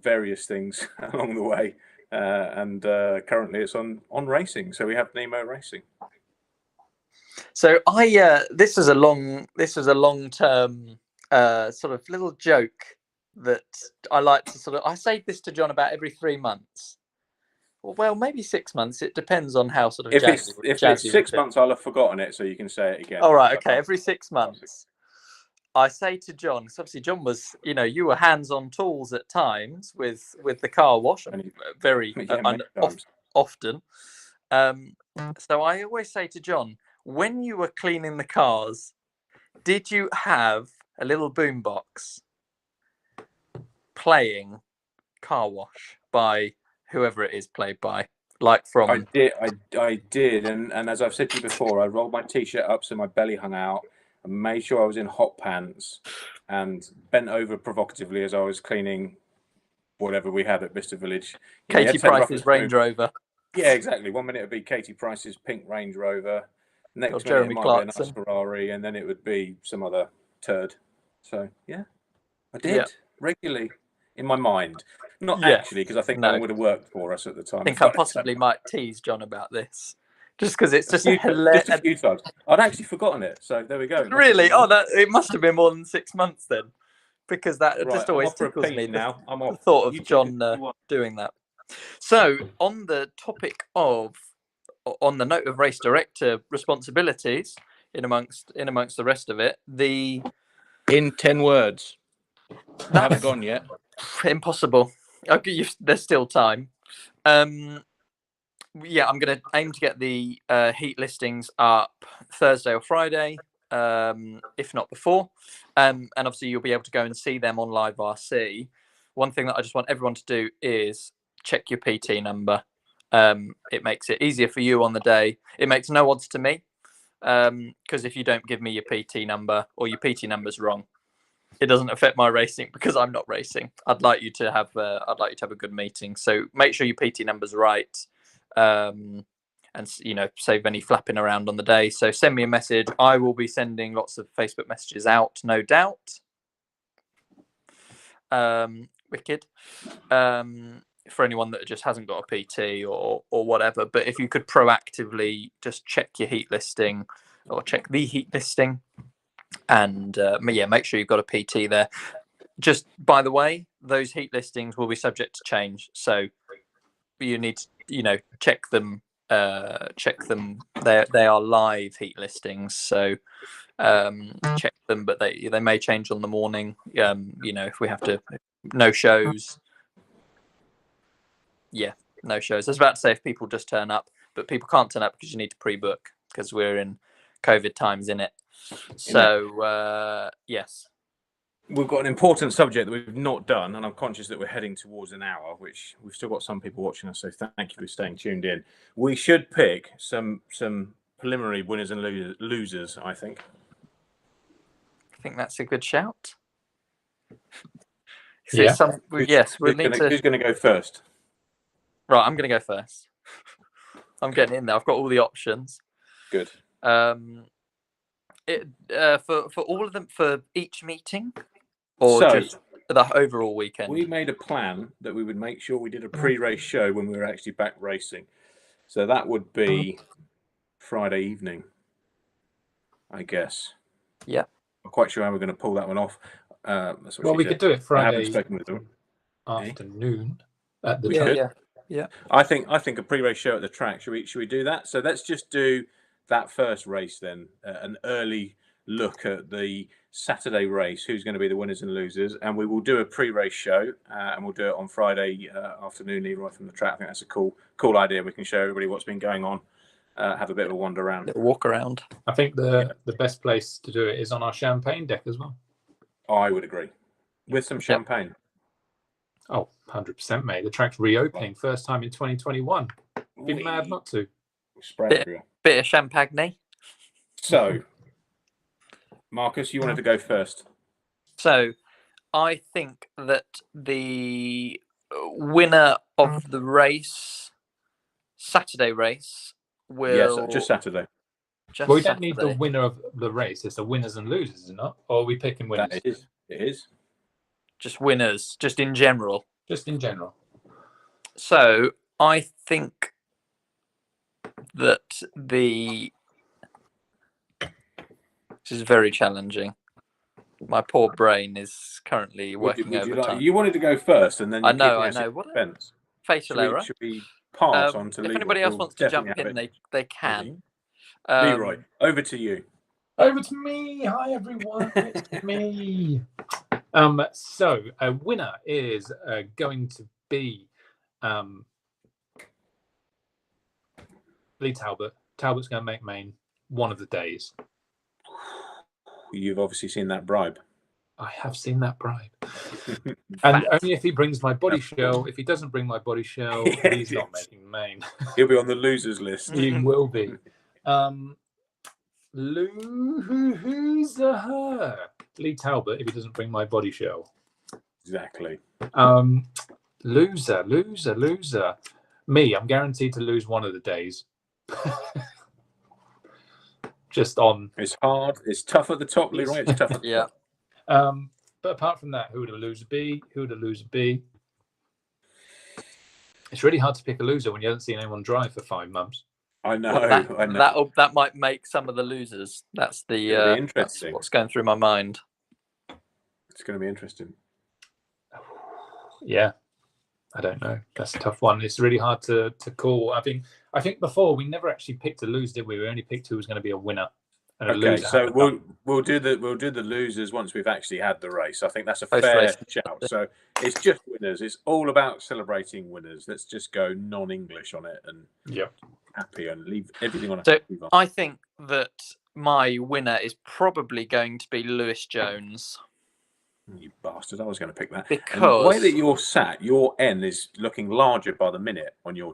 various things along the way, and currently it's on racing. So we have NemoRacing. So this was a long term sort of little joke that I like to I say this to John about every 3 months. Well, maybe 6 months. It depends on how sort of if it's 6 months, I'll have forgotten it, so you can say it again. All right, okay. Every 6 months, I say to John, because obviously John was, you were hands on tools at times with the car wash, very often. So I always say to John, when you were cleaning the cars, did you have a little boombox playing Car Wash by whoever it is played by? Like from I did, and as I've said to you before, I rolled my t-shirt up so my belly hung out, and made sure I was in hot pants, and bent over provocatively as I was cleaning whatever we had at Vista Village. Katie Price's Range Rover. Yeah, exactly. 1 minute it'd be Katie Price's pink Range Rover. Next minute Jeremy it might Clarkson. be a nice Ferrari, and then it would be some other turd. So yeah, I did Yeah. regularly in my mind. Not Yes. actually, because I think No. no one would have worked for us at the time. I think I possibly might tease John about this, just because it's just hilarious. Just a few times. I'd actually forgotten it, so there we go. Really? Oh, it must have been more than 6 months then, because that Right, just always I'm off for a tickles pee me. now. I'm The off. thought You of John doing that. So, on the topic of, on the note of race director responsibilities, in amongst the rest of it, in 10 words. I haven't gone yet. Impossible. Okay, there's still time. Yeah, I'm going to aim to get the heat listings up Thursday or Friday, if not before. And obviously, you'll be able to go and see them on Live RC. One thing that I just want everyone to do is check your PT number. It makes it easier for you on the day. It makes no odds to me, because if you don't give me your PT number or your PT number's wrong, it doesn't affect my racing because I'm not racing. I'd like you to have a good meeting. So make sure your PT number's right. And save any flapping around on the day. So send me a message. I will be sending lots of Facebook messages out, no doubt. Wicked. For anyone that just hasn't got a PT or whatever, but if you could proactively just check your heat listing or check the heat listing, and make sure you've got a PT there. Just by the way, those heat listings will be subject to change, so you need to check them. They are live heat listings, so check them, but they may change on the morning. If we have to no shows, no shows. I was about to say if people just turn up, but people can't turn up because you need to pre-book because we're in COVID times, in it. So yes. We've got an important subject that we've not done, and I'm conscious that we're heading towards an hour, which we've still got some people watching us, so thank you for staying tuned in. We should pick some preliminary winners and losers, I think. I think that's a good shout. Yeah. Yes, we'll need to... Who's going to go first? Right, I'm going to go first. I'm getting in there. I've got all the options. Good. For all of them, for each meeting, or just the overall weekend? We made a plan that we would make sure we did a pre-race show when we were actually back racing. So that would be Friday evening, I guess. Yeah. I'm quite sure how we're going to pull that one off. We could do it Friday I haven't spoken with them. afternoon at the track. Yeah. I think a pre-race show at the track. Should we do that? So let's just do that first race then, an early look at the Saturday race, who's going to be the winners and losers, and we will do a pre-race show, and we'll do it on Friday afternoon, right from the track. I think that's a cool idea. We can show everybody what's been going on, have a bit of a wander around, walk around. I think the best place to do it is on our champagne deck as well. I would agree, with some champagne. Oh, 100%, mate. The track's reopening first time in 2021. Be mad not to. Bit of champagne. So, Marcus, you wanted to go first. So, I think that the winner of the race, Saturday race, will... Yes, just Saturday. We don't need the winner of the race. It's the winners and losers, is it not? Or are we picking winners? It is. Just winners, just in general. Just in general. So, I think that this is very challenging. My poor brain is currently working overtime. You wanted to go first, and then I know. What fatal error. Should we pass on to Leroy? If anybody else wants to jump in, they can. Leroy, over to you. Over to me. Hi, everyone. It's me. So a winner is going to be Lee Talbot. Talbot's going to make main one of the days. You've obviously seen that bribe. I have seen that bribe. And only if he brings my body shell. If he doesn't bring my body shell, he's not making the main. He'll be on the losers list. He will be. Loser. Lee Talbot, if he doesn't bring my body shell. Exactly. Loser. Me, I'm guaranteed to lose one of the days. Just on. It's hard. It's tough at the top, Leroy. It's tough at the top. But apart from that, who would a loser be? It's really hard to pick a loser when you haven't seen anyone drive for 5 months. I know. Well, that might make some of the losers. That's the that's what's going through my mind. It's going to be interesting. Yeah, I don't know. That's a tough one. It's really hard to call. I think before we never actually picked a loser, did we? We only picked who was going to be a winner. Okay, so we'll do the losers once we've actually had the race. I think that's a fair shout. So it's just winners. It's all about celebrating winners. Let's just go non-English on it and happy and leave everything on. So I think that my winner is probably going to be Lewis Jones. You bastard! I was going to pick that because and the way that you're sat, your N is looking larger by the minute on your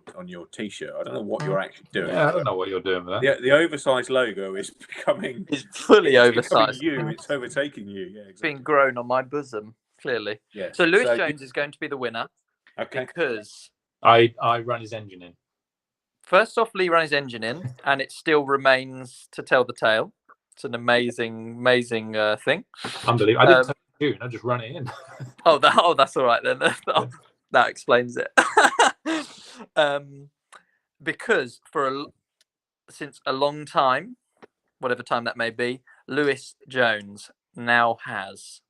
T-shirt. I don't know what you're actually doing. Yeah, I don't know what you're doing with that. The oversized logo is becoming. It's fully oversized. It's overtaking you. Yeah, exactly. It's being grown on my bosom, clearly. Yeah. So Lewis Jones is going to be the winner. Okay. Because I run his engine in. First off, Lee ran his engine in, and it still remains to tell the tale. It's an amazing thing. Unbelievable. I didn't tell you, I just run it in. That's all right then. That explains it. Because since a long time, whatever time that may be, Lewis Jones now has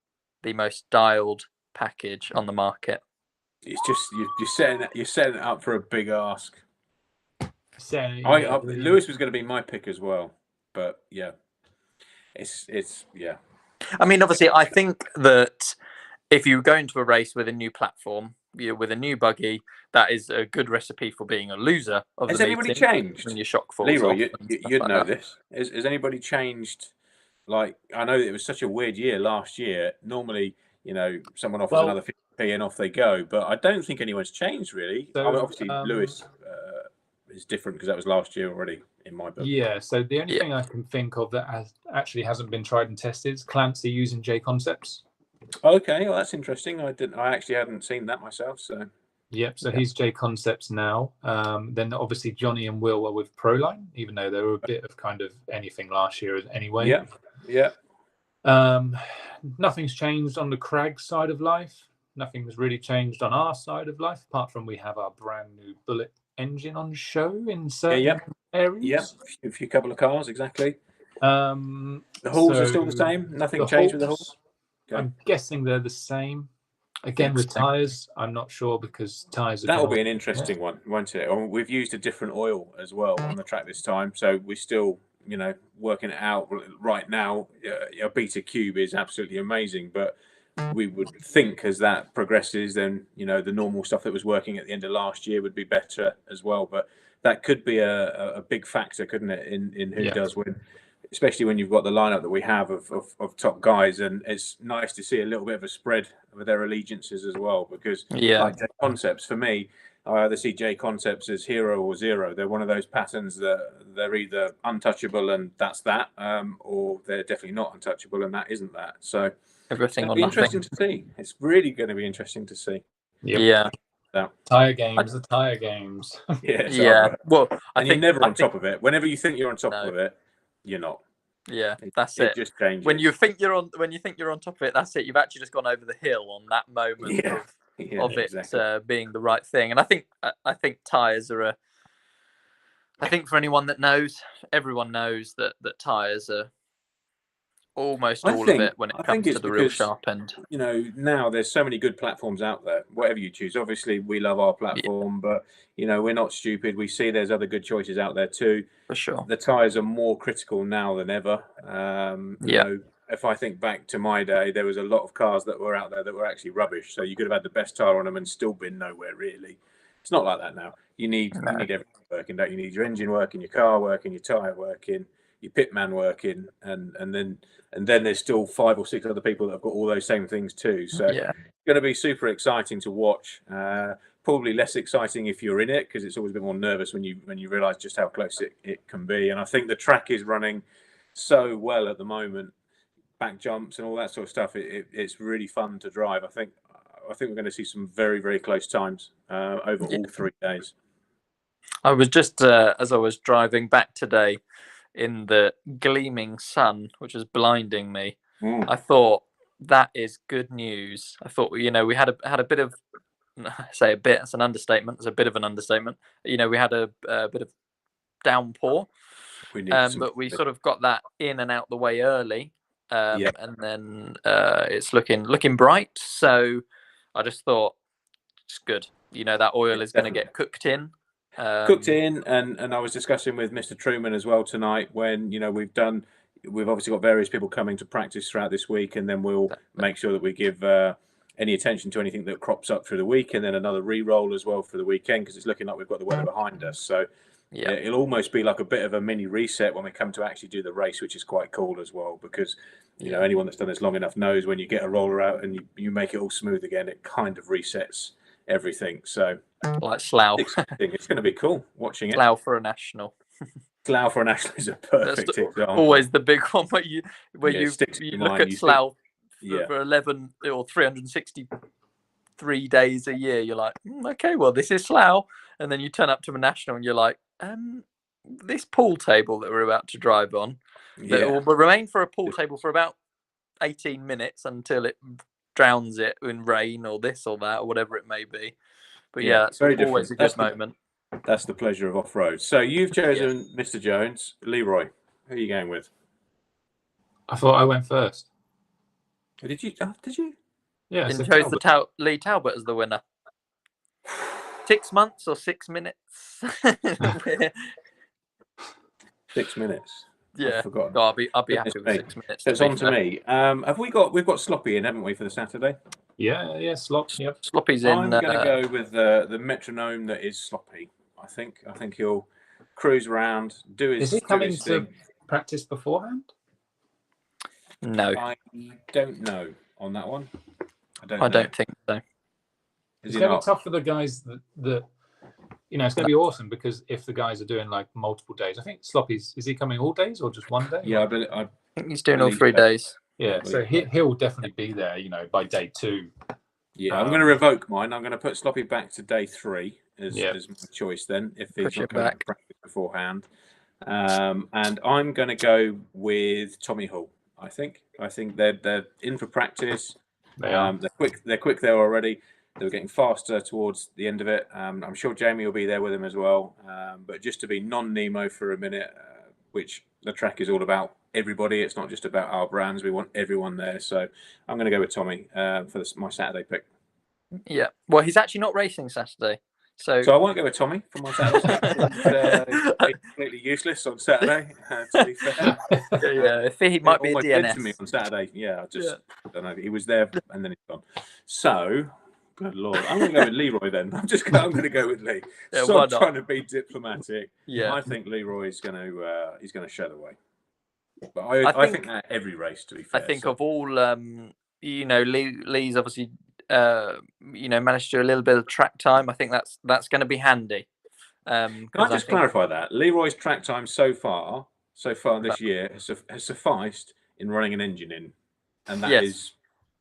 the most dialed package on the market. It's just you're setting it up for a big ask. Lewis was going to be my pick as well, but yeah, it's. I mean, obviously, I think that if you go into a race with a new platform, with a new buggy, that is a good recipe for being a loser. Has anybody changed? When your shock falls Leroy, off you'd know this. Has anybody changed? Like, I know it was such a weird year last year. Normally, someone offers another 50p and off they go. But I don't think anyone's changed really. So, I mean, obviously, Lewis is different because that was last year already in my book. Yeah. So the only thing I can think of that actually hasn't been tried and tested is Clancy using J Concepts. Okay, well that's interesting. I actually hadn't seen that myself. So. Yep. So he's J Concepts now. Then obviously Johnny and Will are with Proline, even though they were a bit of kind of anything last year anyway. Yeah. Nothing's changed on the Crag side of life. Nothing's really changed on our side of life, apart from we have our brand new Bullet engine on show in certain areas. Yeah, a few couple of cars, exactly. The hulls are still the same. Nothing changed with the hulls. Okay. I'm guessing they're the same. Again, with tyres, I'm not sure because tyres. That'll be an interesting one, won't it? We've used a different oil as well on the track this time, so we're still, working it out right now. A Beta Cube is absolutely amazing, but we would think as that progresses, then the normal stuff that was working at the end of last year would be better as well. But that could be a big factor, couldn't it, in who does win, especially when you've got the lineup that we have of top guys. And it's nice to see a little bit of a spread with their allegiances as well, because like J Concepts, for me, I either see J Concepts as hero or zero. They're one of those patterns that they're either untouchable and that's that, or they're definitely not untouchable and that isn't that. So everything it'll be interesting to see. It's really going to be interesting to see. Yeah. Tyre games, the tyre games. Yeah. Well, I think you're never on top of it. Whenever you think you're on top of it, you're not. Yeah, that's it. It just changes. When you think you're on top of it, that's it. You've actually just gone over the hill on that moment of it being the right thing. And I think tyres are I think for anyone that knows, everyone knows that tyres are almost all of it when it comes to the real sharp end. Now there's so many good platforms out there, whatever you choose. Obviously, we love our platform, but we're not stupid. We see there's other good choices out there too. For sure. The tyres are more critical now than ever. If I think back to my day, there was a lot of cars that were out there that were actually rubbish. So you could have had the best tyre on them and still been nowhere really. It's not like that now. You need everything working. You need your engine working, your car working, your tyre working. your pit man working, and then there's still 5 or 6 other people that have got all those same things too. So Yeah. it's going to be super exciting to watch. Probably less exciting if you're in it, because it's always a bit more nervous when you realise just how close it can be. And I think the track is running so well at the moment, back jumps and all that sort of stuff. It's really fun to drive. I think we're going to see some very, very close times over all 3 days. I was just as I was driving back today in the gleaming sun, which was blinding me. I thought that is good news. I thought, we had a bit of, say a bit, it's an understatement. It's a bit of an understatement. We had a bit of downpour, but we sort of got that in and out the way early, and then it's looking bright. So I just thought it's good. That oil is going to get cooked in. And I was discussing with Mr. Truman as well tonight, when we've obviously got various people coming to practice throughout this week, and then we'll make sure that we give any attention to anything that crops up through the week, and then another re-roll as well for the weekend, because it's looking like we've got the weather behind us. So it'll almost be like a bit of a mini reset when we come to actually do the race, which is quite cool as well, because anyone that's done this long enough knows when you get a roller out and you make it all smooth again, it kind of resets everything. So like Slough. It's going to be cool watching it. Slough for a national. Slough for a national is a perfect example. Always the big one where you look at Slough for 11 or 363 days a year. You're like, okay, well, this is Slough. And then you turn up to a national and you're like, this pool table that we're about to drive on, that will remain for a pool table for about 18 minutes until it drowns it in rain or this or that or whatever it may be. But it's very always different. A good moment. That's the pleasure of off-road. So you've chosen Mr. Jones. Leroy, who are you going with? I thought I went first. Did you? Did you? Yeah. And chose Lee Talbot as the winner. 6 months or 6 minutes? 6 minutes. Yeah. I've forgotten. No, I'll be happy with 6 minutes. So it's on to me. We've got Sloppy in, haven't we, for the Saturday? Yeah, Slop. Yep. Sloppy's in. I'm going to go with the metronome that is Sloppy. I think he'll cruise around, do his. Is he coming to practice beforehand? No, I don't know on that one. I don't think so. It's going to be tough for the guys that it's going to be awesome, because if the guys are doing like multiple days, I think Sloppy's, is he coming all days or just one day? Yeah, I think he's doing all 3 days. Yeah, so he'll definitely be there, by day 2. Yeah, I'm going to revoke mine. I'm going to put Sloppy back to day 3 as my choice then, if he's not coming to practice beforehand. And I'm going to go with Tommy Hall. I think they're in for practice. They're quick there already. They were getting faster towards the end of it. I'm sure Jamie will be there with him as well. But just to be non-Nemo for a minute, which the track is all about everybody. It's not just about our brands. We want everyone there. So I'm going to go with Tommy for my Saturday pick. Yeah. Well, he's actually not racing Saturday. So I won't go with Tommy for my Saturday. It's completely useless on Saturday, to be fair. If he might be a DNS. To me on Saturday. I don't know. He was there and then he's gone. So, good Lord, I'm going to go with Leroy then. I'm going to go with Lee. I'm trying to be diplomatic. Yeah, I think Leroy is going to show the way. But I think that every race, to be fair. I think of all, Lee's obviously. Managed to do a little bit of track time. I think that's going to be handy. Can I just clarify that Leroy's track time so far this year has sufficed in running an engine in, and that is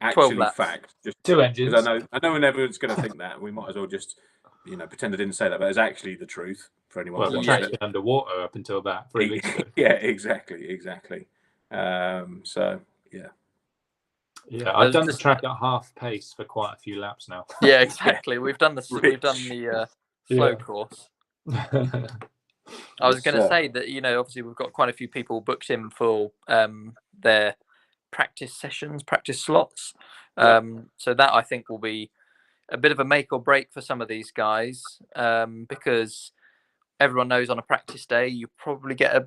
actually fact. Just 2 engines. I know, and everyone's going to think that. We might as well just pretend I didn't say that, but it's actually the truth for anyone. Well, the track's been underwater up until about 3 weeks ago. Yeah, exactly. So yeah. Yeah, I've done the track at half pace for quite a few laps now. Yeah, exactly. We've done the slow course. I was going to say that obviously we've got quite a few people booked in for their practice sessions, practice slots. So that I think will be a bit of a make or break for some of these guys, because everyone knows on a practice day you probably get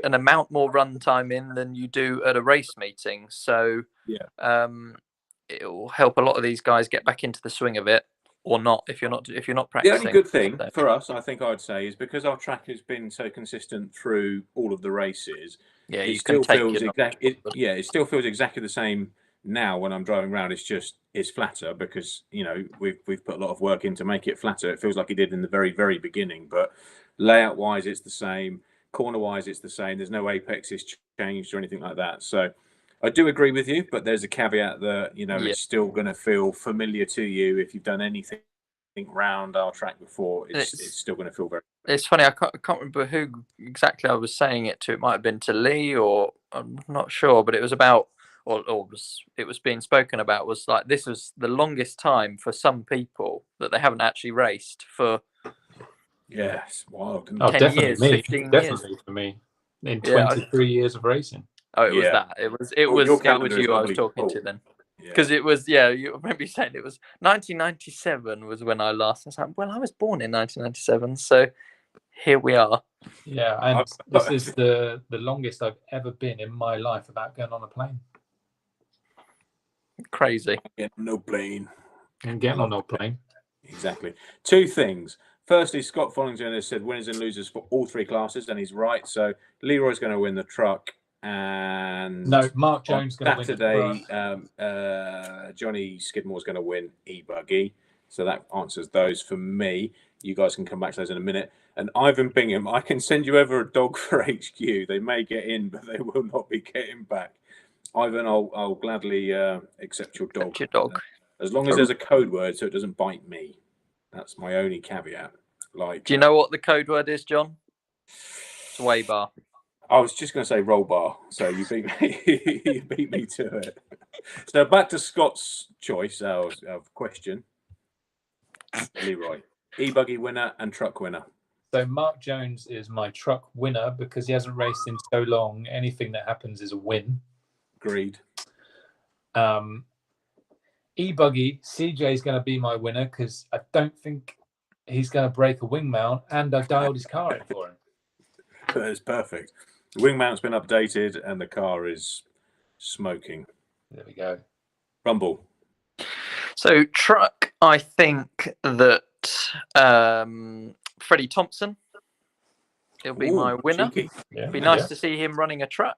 an amount more run time in than you do at a race meeting. So it will help a lot of these guys get back into the swing of it. or not if you're not The practicing. only good thing So, for us, I think I'd say, is because our track has been so consistent through all of the races. yeah, It you still can take feels your exactly. It still feels exactly the same now when I'm driving around. It's flatter because we've put a lot of work in to make it flatter. It feels like it did in the very beginning, but layout wise, it's the same. Corner wise, it's the same. There's no apexes changed or anything like that. So I do agree with you, but there's a caveat that it's still going to feel familiar to you if you've done anything round our track before. It's still going to feel very. It's funny. I can't remember who exactly I was saying it to. It might have been to Lee, or I'm not sure, but it was about, it was being spoken about, was like this was the longest time for some people that they haven't actually raced for. Yeah, it's wild. 10 years, 15 definitely years. for me. In 23 years of racing. Oh, it was that. It was you I was talking to then. Because it was, you remember you saying it was 1997 was when I last. I was like, well, I was born in 1997, so here we are. Yeah, and this is the longest I've ever been in my life without going on a plane. Crazy. No plane. And getting on no plane. Exactly. Two things. Firstly, Scott Follington has said winners and losers for all three classes, and he's right. So Leroy's going to win the truck, and no, Mark Jones going to win Saturday. Johnny Skidmore's going to win e-buggy. So that answers those for me. You guys can come back to those in a minute. And Ivan Bingham, I can send you over a dog for HQ. They may get in, but they will not be getting back. Ivan, I'll gladly accept your dog. As long as there's a code word so it doesn't bite me. That's my only caveat. Do you know what the code word is, John? Sway bar. I was just going to say roll bar. So you beat me. You beat me to it. So back to Scott's choice of question. Leroy, e-buggy winner and truck winner. So Mark Jones is my truck winner because he hasn't raced in so long. Anything that happens is a win. Agreed. E-buggy, CJ is going to be my winner because I don't think he's going to break a wing mount, and I dialed his car in for him. That is perfect. The wing mount's been updated and the car is smoking. There we go. Rumble. So truck, I think that Freddie Thompson, he'll be my winner. Cheeky. It'd be nice to see him running a truck.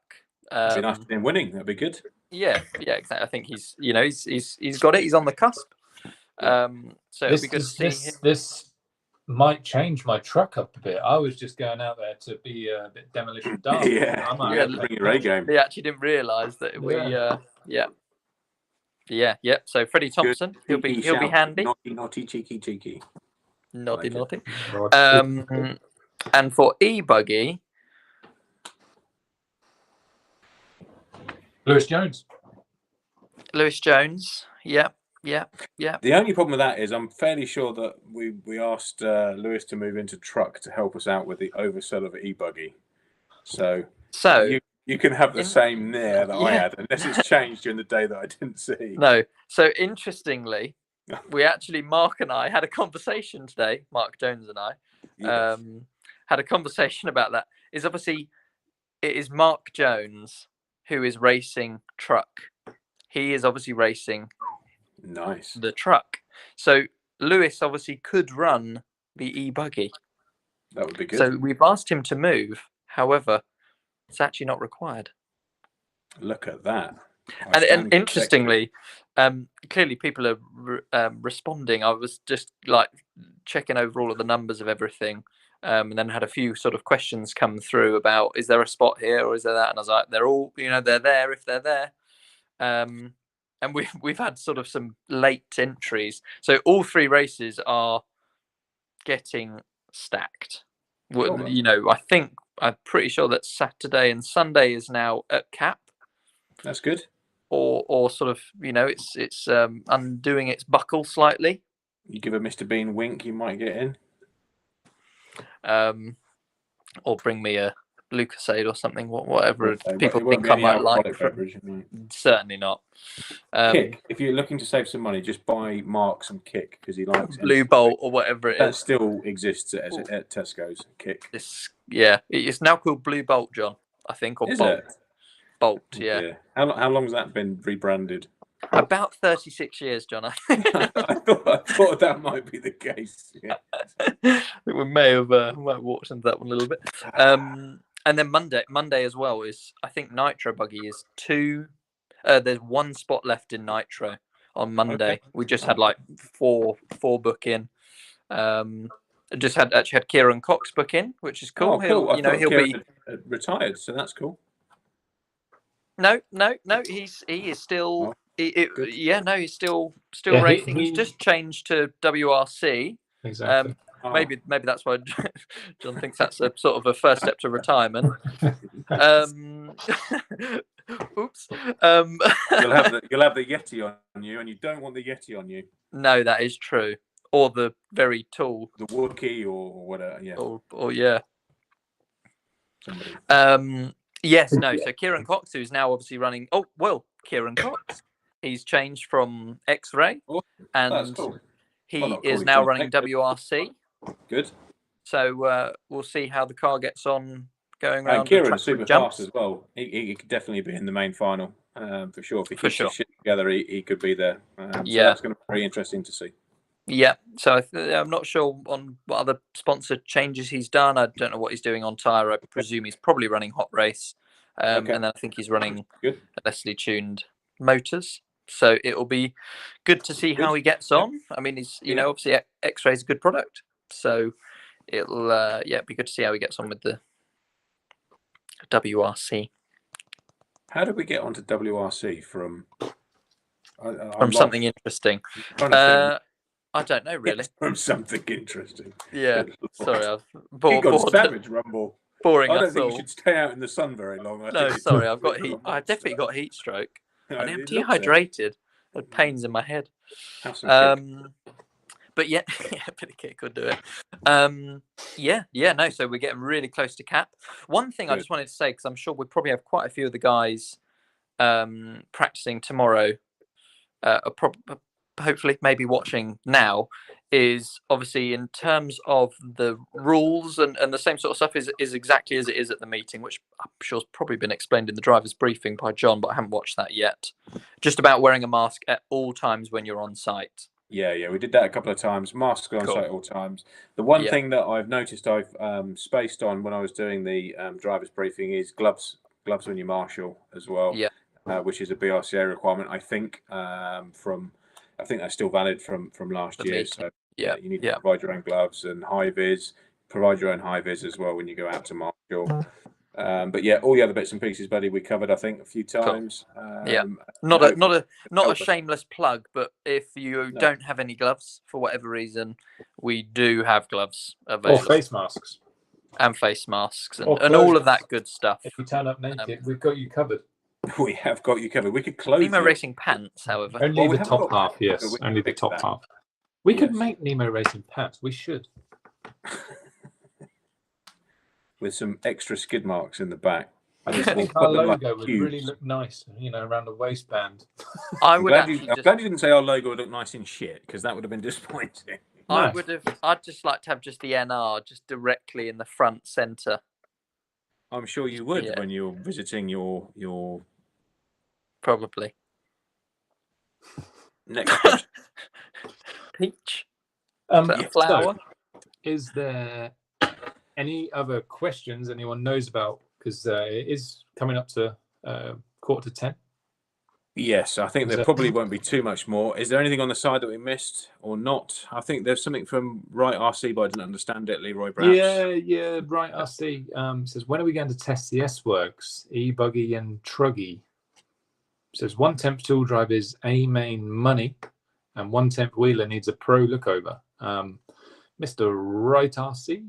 It'd be nice to see him winning. That'd be good. Yeah, exactly. I think he's got it. He's on the cusp. So it'd be good to see him. This might change my truck up a bit. I was just going out there to be a bit demolition dark. Bring your A game. They actually didn't realise that So Freddie Thompson, he'll be handy. Naughty, cheeky. Naughty. And for e-buggy, Lewis Jones. Yeah. The only problem with that is I'm fairly sure that we asked Lewis to move into truck to help us out with the oversell of e-buggy. So you can have the same there that I had, unless it's changed during the day that I didn't see. No. So interestingly, we actually, Mark and I had a conversation today. Mark Jones and I had a conversation about that. Is obviously it is Mark Jones who is racing truck. He is obviously racing the truck. So Lewis obviously could run the e-buggy. That would be good. So we've asked him to move. However, it's actually not required. Look at that. And interestingly, clearly people are responding. I was just like checking over all of the numbers of everything. And then had a few sort of questions come through about, is there a spot here or is there that? And I was like, they're all, they're there if they're there. And we've had sort of some late entries. So all three races are getting stacked. I'm pretty sure that Saturday and Sunday is now at cap. That's good. Or sort of, it's undoing its buckle slightly. You give a Mr. Bean wink, you might get in. Or bring me a Lucasade or something, whatever people think I might like. Certainly not. Kick. If you're looking to save some money, just buy Mark some Kick because he likes Blue Bolt or whatever it is. That still exists at Tesco's. Kick. It's now called Blue Bolt, John. I think, or is Bolt. It? Bolt, yeah. How long has that been rebranded? About 36 years, John. I thought that might be the case. Yeah. We may have walked into that one a little bit. And then Monday as well is, I think Nitro Buggy is 2. There's 1 spot left in Nitro on Monday. Okay. We just had like four book in. Just had Kieran Cox book in, which is cool. Oh, cool. He'll Kieran be had retired, so that's cool. No. He is still. Oh, he's still Yeah, racing. He's just changed to WRC. Exactly. Maybe that's why John thinks that's a sort of a first step to retirement. Oops. You'll have the Yeti on you, and you don't want the Yeti on you. No, that is true. Or the very tall, the Wookiee or whatever. Yeah. Or yeah. Somebody. Yes, no. So Kieran Cox, who's now obviously running. Oh well, Kieran Cox. He's changed from X-Ray, and cool. he is now running WRC. Good. So we'll see how the car gets on going around. And Kieran's super fast as well. He could definitely be in the main final for sure. If he keeps his shit together, he could be there. So that's going to be very interesting to see. Yeah. So I'm not sure on what other sponsor changes he's done. I don't know what he's doing on tyre. I presume he's probably running Hot Race, and then I think he's running Leslie tuned motors. So it'll be good to see how he gets on. I mean, he's obviously X-Ray is a good product, so it'll be good to see how he gets on with the WRC. How did we get onto WRC from something interesting? I don't know really. From something interesting. Yeah. Sorry, I've Savage Rumble. Boring. I don't think you should stay out in the sun very long. Sorry, I've got heat. I definitely got heat stroke. I am dehydrated. I had pains in my head. But yeah, a bit of kick could do it. No. So we're getting really close to cap. One thing I just wanted to say, because I'm sure we probably have quite a few of the guys practicing tomorrow. Hopefully, maybe watching now, is obviously in terms of the rules and the same sort of stuff is exactly as it is at the meeting, which I'm sure has probably been explained in the driver's briefing by John, but I haven't watched that yet. Just about wearing a mask at all times when you're on site. Yeah, we did that a couple of times. Masks on site at all times. The one thing that I've noticed I've spaced on when I was doing the driver's briefing is gloves when you marshal as well. Yeah. Which is a BRCA requirement, I think, I think that's still valid from last year. So you need to provide your own gloves and high vis. Provide your own high vis as well when you go out to marshal. But yeah, all the other bits and pieces, buddy, we covered I think a few times. Not a shameless plug, but if you don't have any gloves for whatever reason, we do have gloves available. Or face masks. And face masks and all of that good stuff. If you turn up naked, we've got you covered. We have got you covered. We could close NemoRacing pants, however. Only the top half, yes. Only the top half. We could make NemoRacing pants. We should. With some extra skid marks in the back. I just think our logo would really look nice, around the waistband. I'm glad you didn't say our logo would look nice in shit, because that would have been disappointing. I'd just like to have just the NR just directly in the front centre. I'm sure you would when you're visiting your probably. Next question. Peach. So, flower. is there any other questions anyone knows about? Because it is coming up to 9:45. Yes, I think there probably won't be too much more. Is there anything on the side that we missed or not? I think there's something from Right RC, but I didn't understand it. Leroy Brown. Yeah. Right RC says, when are we going to test the S-Works, E-Buggy and Truckee? Says 1/10 tool drive is A main money, and 1/10 wheeler needs a pro look over. Mr. Right RC,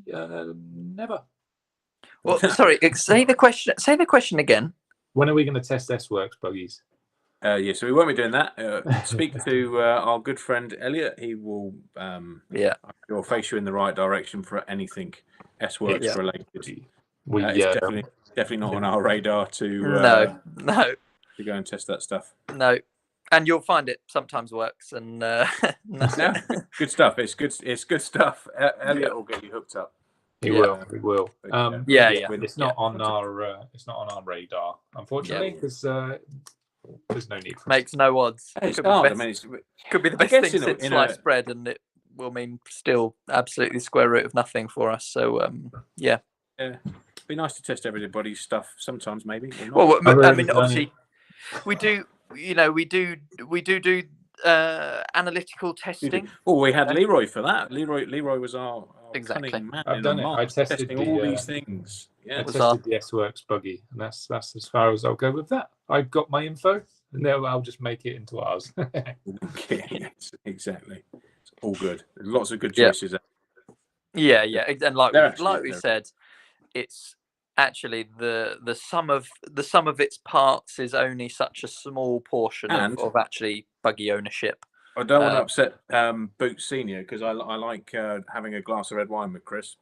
never. Well, sorry. Say the question again. When are we going to test S-Works buggies? So we won't be doing that. Speak to our good friend Elliot. He will he'll face you in the right direction for anything S-Works related. It's definitely not on our radar to to go and test that stuff. No, and you'll find it sometimes works. And good stuff. It's good stuff. Elliot will get you hooked up. He will. It's not on our radar, unfortunately, because There's no need for Makes no odds. It's Could be the hard. I best, mean, it's, could be the I best guess thing since sliced bread, and it will mean still absolutely square root of nothing for us. So yeah. Yeah, it'd be nice to test everybody's stuff sometimes, maybe. Or not. Well, I've I already mean, done obviously, we do. You know, we do analytical testing. Oh, we had Leroy for that. Leroy was our Exactly. cunning man. I've in done a it. I mark, tested testing the, all these things. I Yeah, was tested the S-Works buggy, and that's as far as I'll go with that. I've got my info, and then I'll just make it into ours. yes, exactly. It's all good. There's lots of good Yeah. choices. Yeah, yeah, and like we They're- said, it's actually the sum of its parts is only such a small portion And- of actually buggy ownership. I don't want to upset Boot Senior because I like having a glass of red wine with Chris.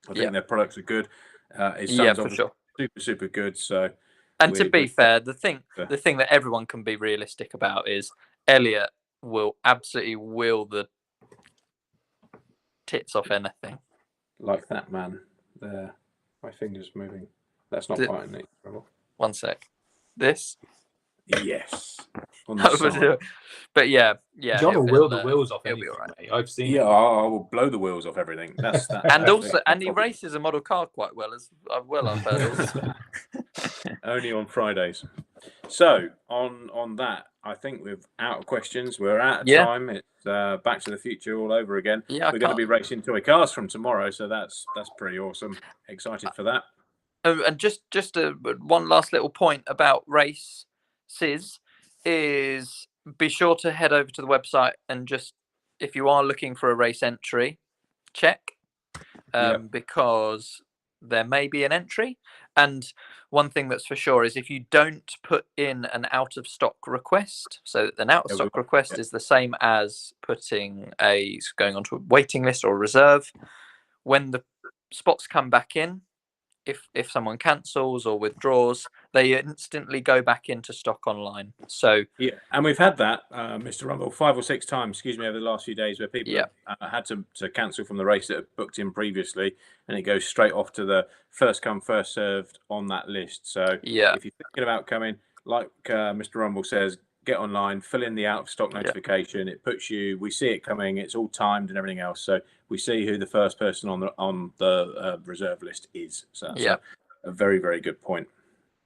I think their products are good. His son's for sure. super good. So, And to be fair, the thing that everyone can be realistic about is Elliot will absolutely will the tits off anything. like that man there. My finger's moving. That's not quite neat. One sec. This. Yes. On the side. But yeah. John will wheel the wheels off anything, right. mate. I've seen. Yeah, I will blow the wheels off everything. That's that. And also, and he races a model car quite well I've heard. Also. Only on Fridays. So on that, I think we're out of questions. We're out of time. It's Back to the Future all over again. Yeah, we're going to be racing toy cars from tomorrow, so that's pretty awesome. Excited for that. And just one last little point about races is be sure to head over to the website and just, if you are looking for a race entry, check because there may be an entry. And one thing that's for sure is if you don't put in an out of stock request, so an out of stock request is the same as going onto a waiting list or a reserve. When the spots come back in, if someone cancels or withdraws, they instantly go back into stock online. So yeah, and we've had that, Mr. Rumble, 5 or 6 times, over the last few days, where people have had to cancel from the race that have booked in previously, and it goes straight off to the first come first served on that list. So if you're thinking about coming, like Mr. Rumble says, get online, fill in the out of stock notification. It puts you. We see it coming. It's all timed and everything else. So we see who the first person on the reserve list is. So that's a very, very good point.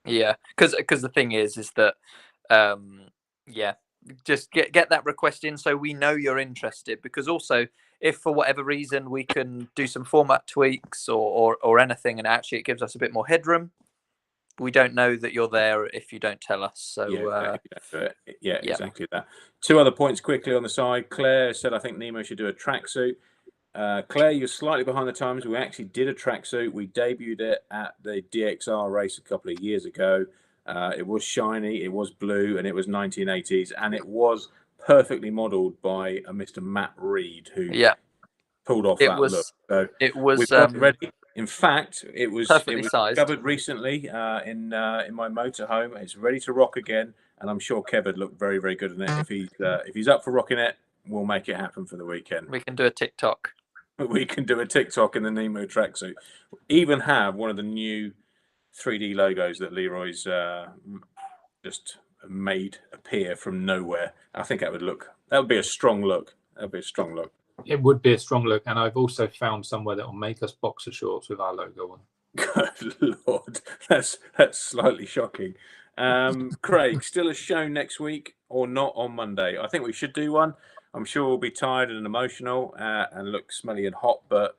Yeah, because the thing is that just get that request in so we know you're interested. Because also, if for whatever reason we can do some format tweaks or anything, and actually it gives us a bit more headroom, we don't know that you're there if you don't tell us. So exactly that. 2 other points quickly on the side. Claire said, I think Nemo should do a tracksuit. Claire, you're slightly behind the times. We actually did a tracksuit. We debuted it at the DXR race a couple of years ago. It was shiny, it was blue, and it was 1980s, and it was perfectly modelled by a Mr. Matt Reed, who pulled off that look. So it was ready. In fact, it was sized. covered recently in my motorhome. It's ready to rock again, and I'm sure Kev would look very, very good in it. If he's up for rocking it, we'll make it happen for the weekend. We can do a TikTok. We can do a TikTok in the Nemo tracksuit. Even have one of the new 3D logos that Leroy's just made appear from nowhere. I think that would be a strong look. It would be a strong look, and I've also found somewhere that will make us boxer shorts with our logo on. Good Lord, that's slightly shocking. Craig, still a show next week or not on Monday? I think we should do one. I'm sure we'll be tired and emotional and look smelly and hot, but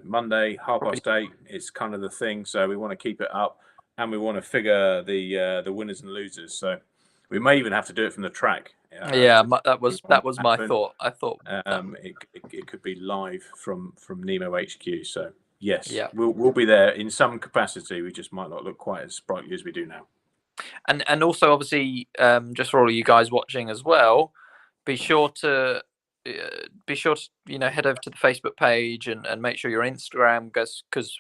Monday 8:30 is kind of the thing. So we want to keep it up, and we want to figure the winners and losers. So we may even have to do it from the track. That was my thought. I thought it could be live from Nemo HQ. So yes, we'll be there in some capacity. We just might not look quite as sprightly as we do now. And also, obviously, just for all of you guys watching as well, be sure to head over to the Facebook page and make sure your Instagram goes, because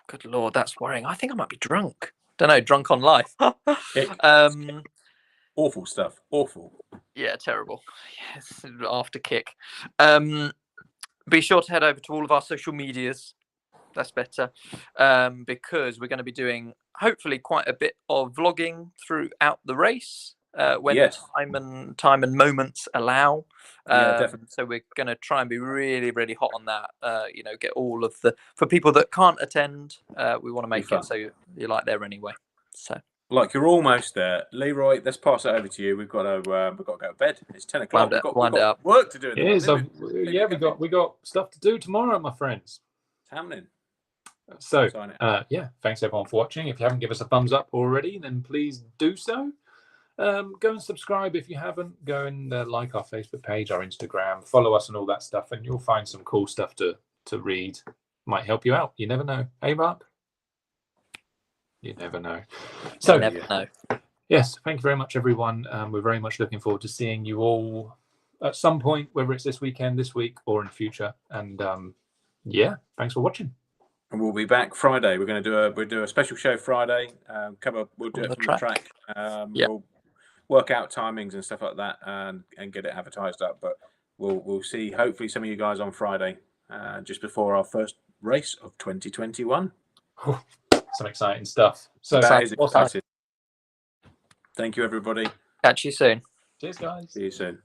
good Lord, that's worrying. I think I might be drunk. Don't know, drunk on life. Awful stuff. Awful. Yeah, terrible. Yes, after kick. Be sure to head over to all of our social medias. That's better, because we're going to be doing hopefully quite a bit of vlogging throughout the race when Yes. time and moments allow. Yeah, definitely. So we're going to try and be really, really hot on that. Get all of for people that can't attend, we want to make it so you're like there anyway. So. Like you're almost there, Leroy. Let's pass it over to you. We've got to go to bed. It's 10 o'clock. We've got work to do. In the we got stuff to do tomorrow, my friends. It's happening. So thanks everyone for watching. If you haven't given us a thumbs up already, then please do so. Go and subscribe if you haven't. Go and like our Facebook page, our Instagram, follow us and all that stuff, and you'll find some cool stuff to read. Might help you out. You never know. Hey, Mark. You never know. So, yes, thank you very much, everyone. We're very much looking forward to seeing you all at some point, whether it's this weekend, this week, or in the future. And thanks for watching. And we'll be back Friday. We're going to do a special show Friday. We'll do it from the track. We'll work out timings and stuff like that, and get it advertised up. But we'll see. Hopefully, some of you guys on Friday, just before our first race of 2021. Some exciting stuff. So that is exciting. Thank you, everybody. Catch you soon. Cheers, guys. See you soon.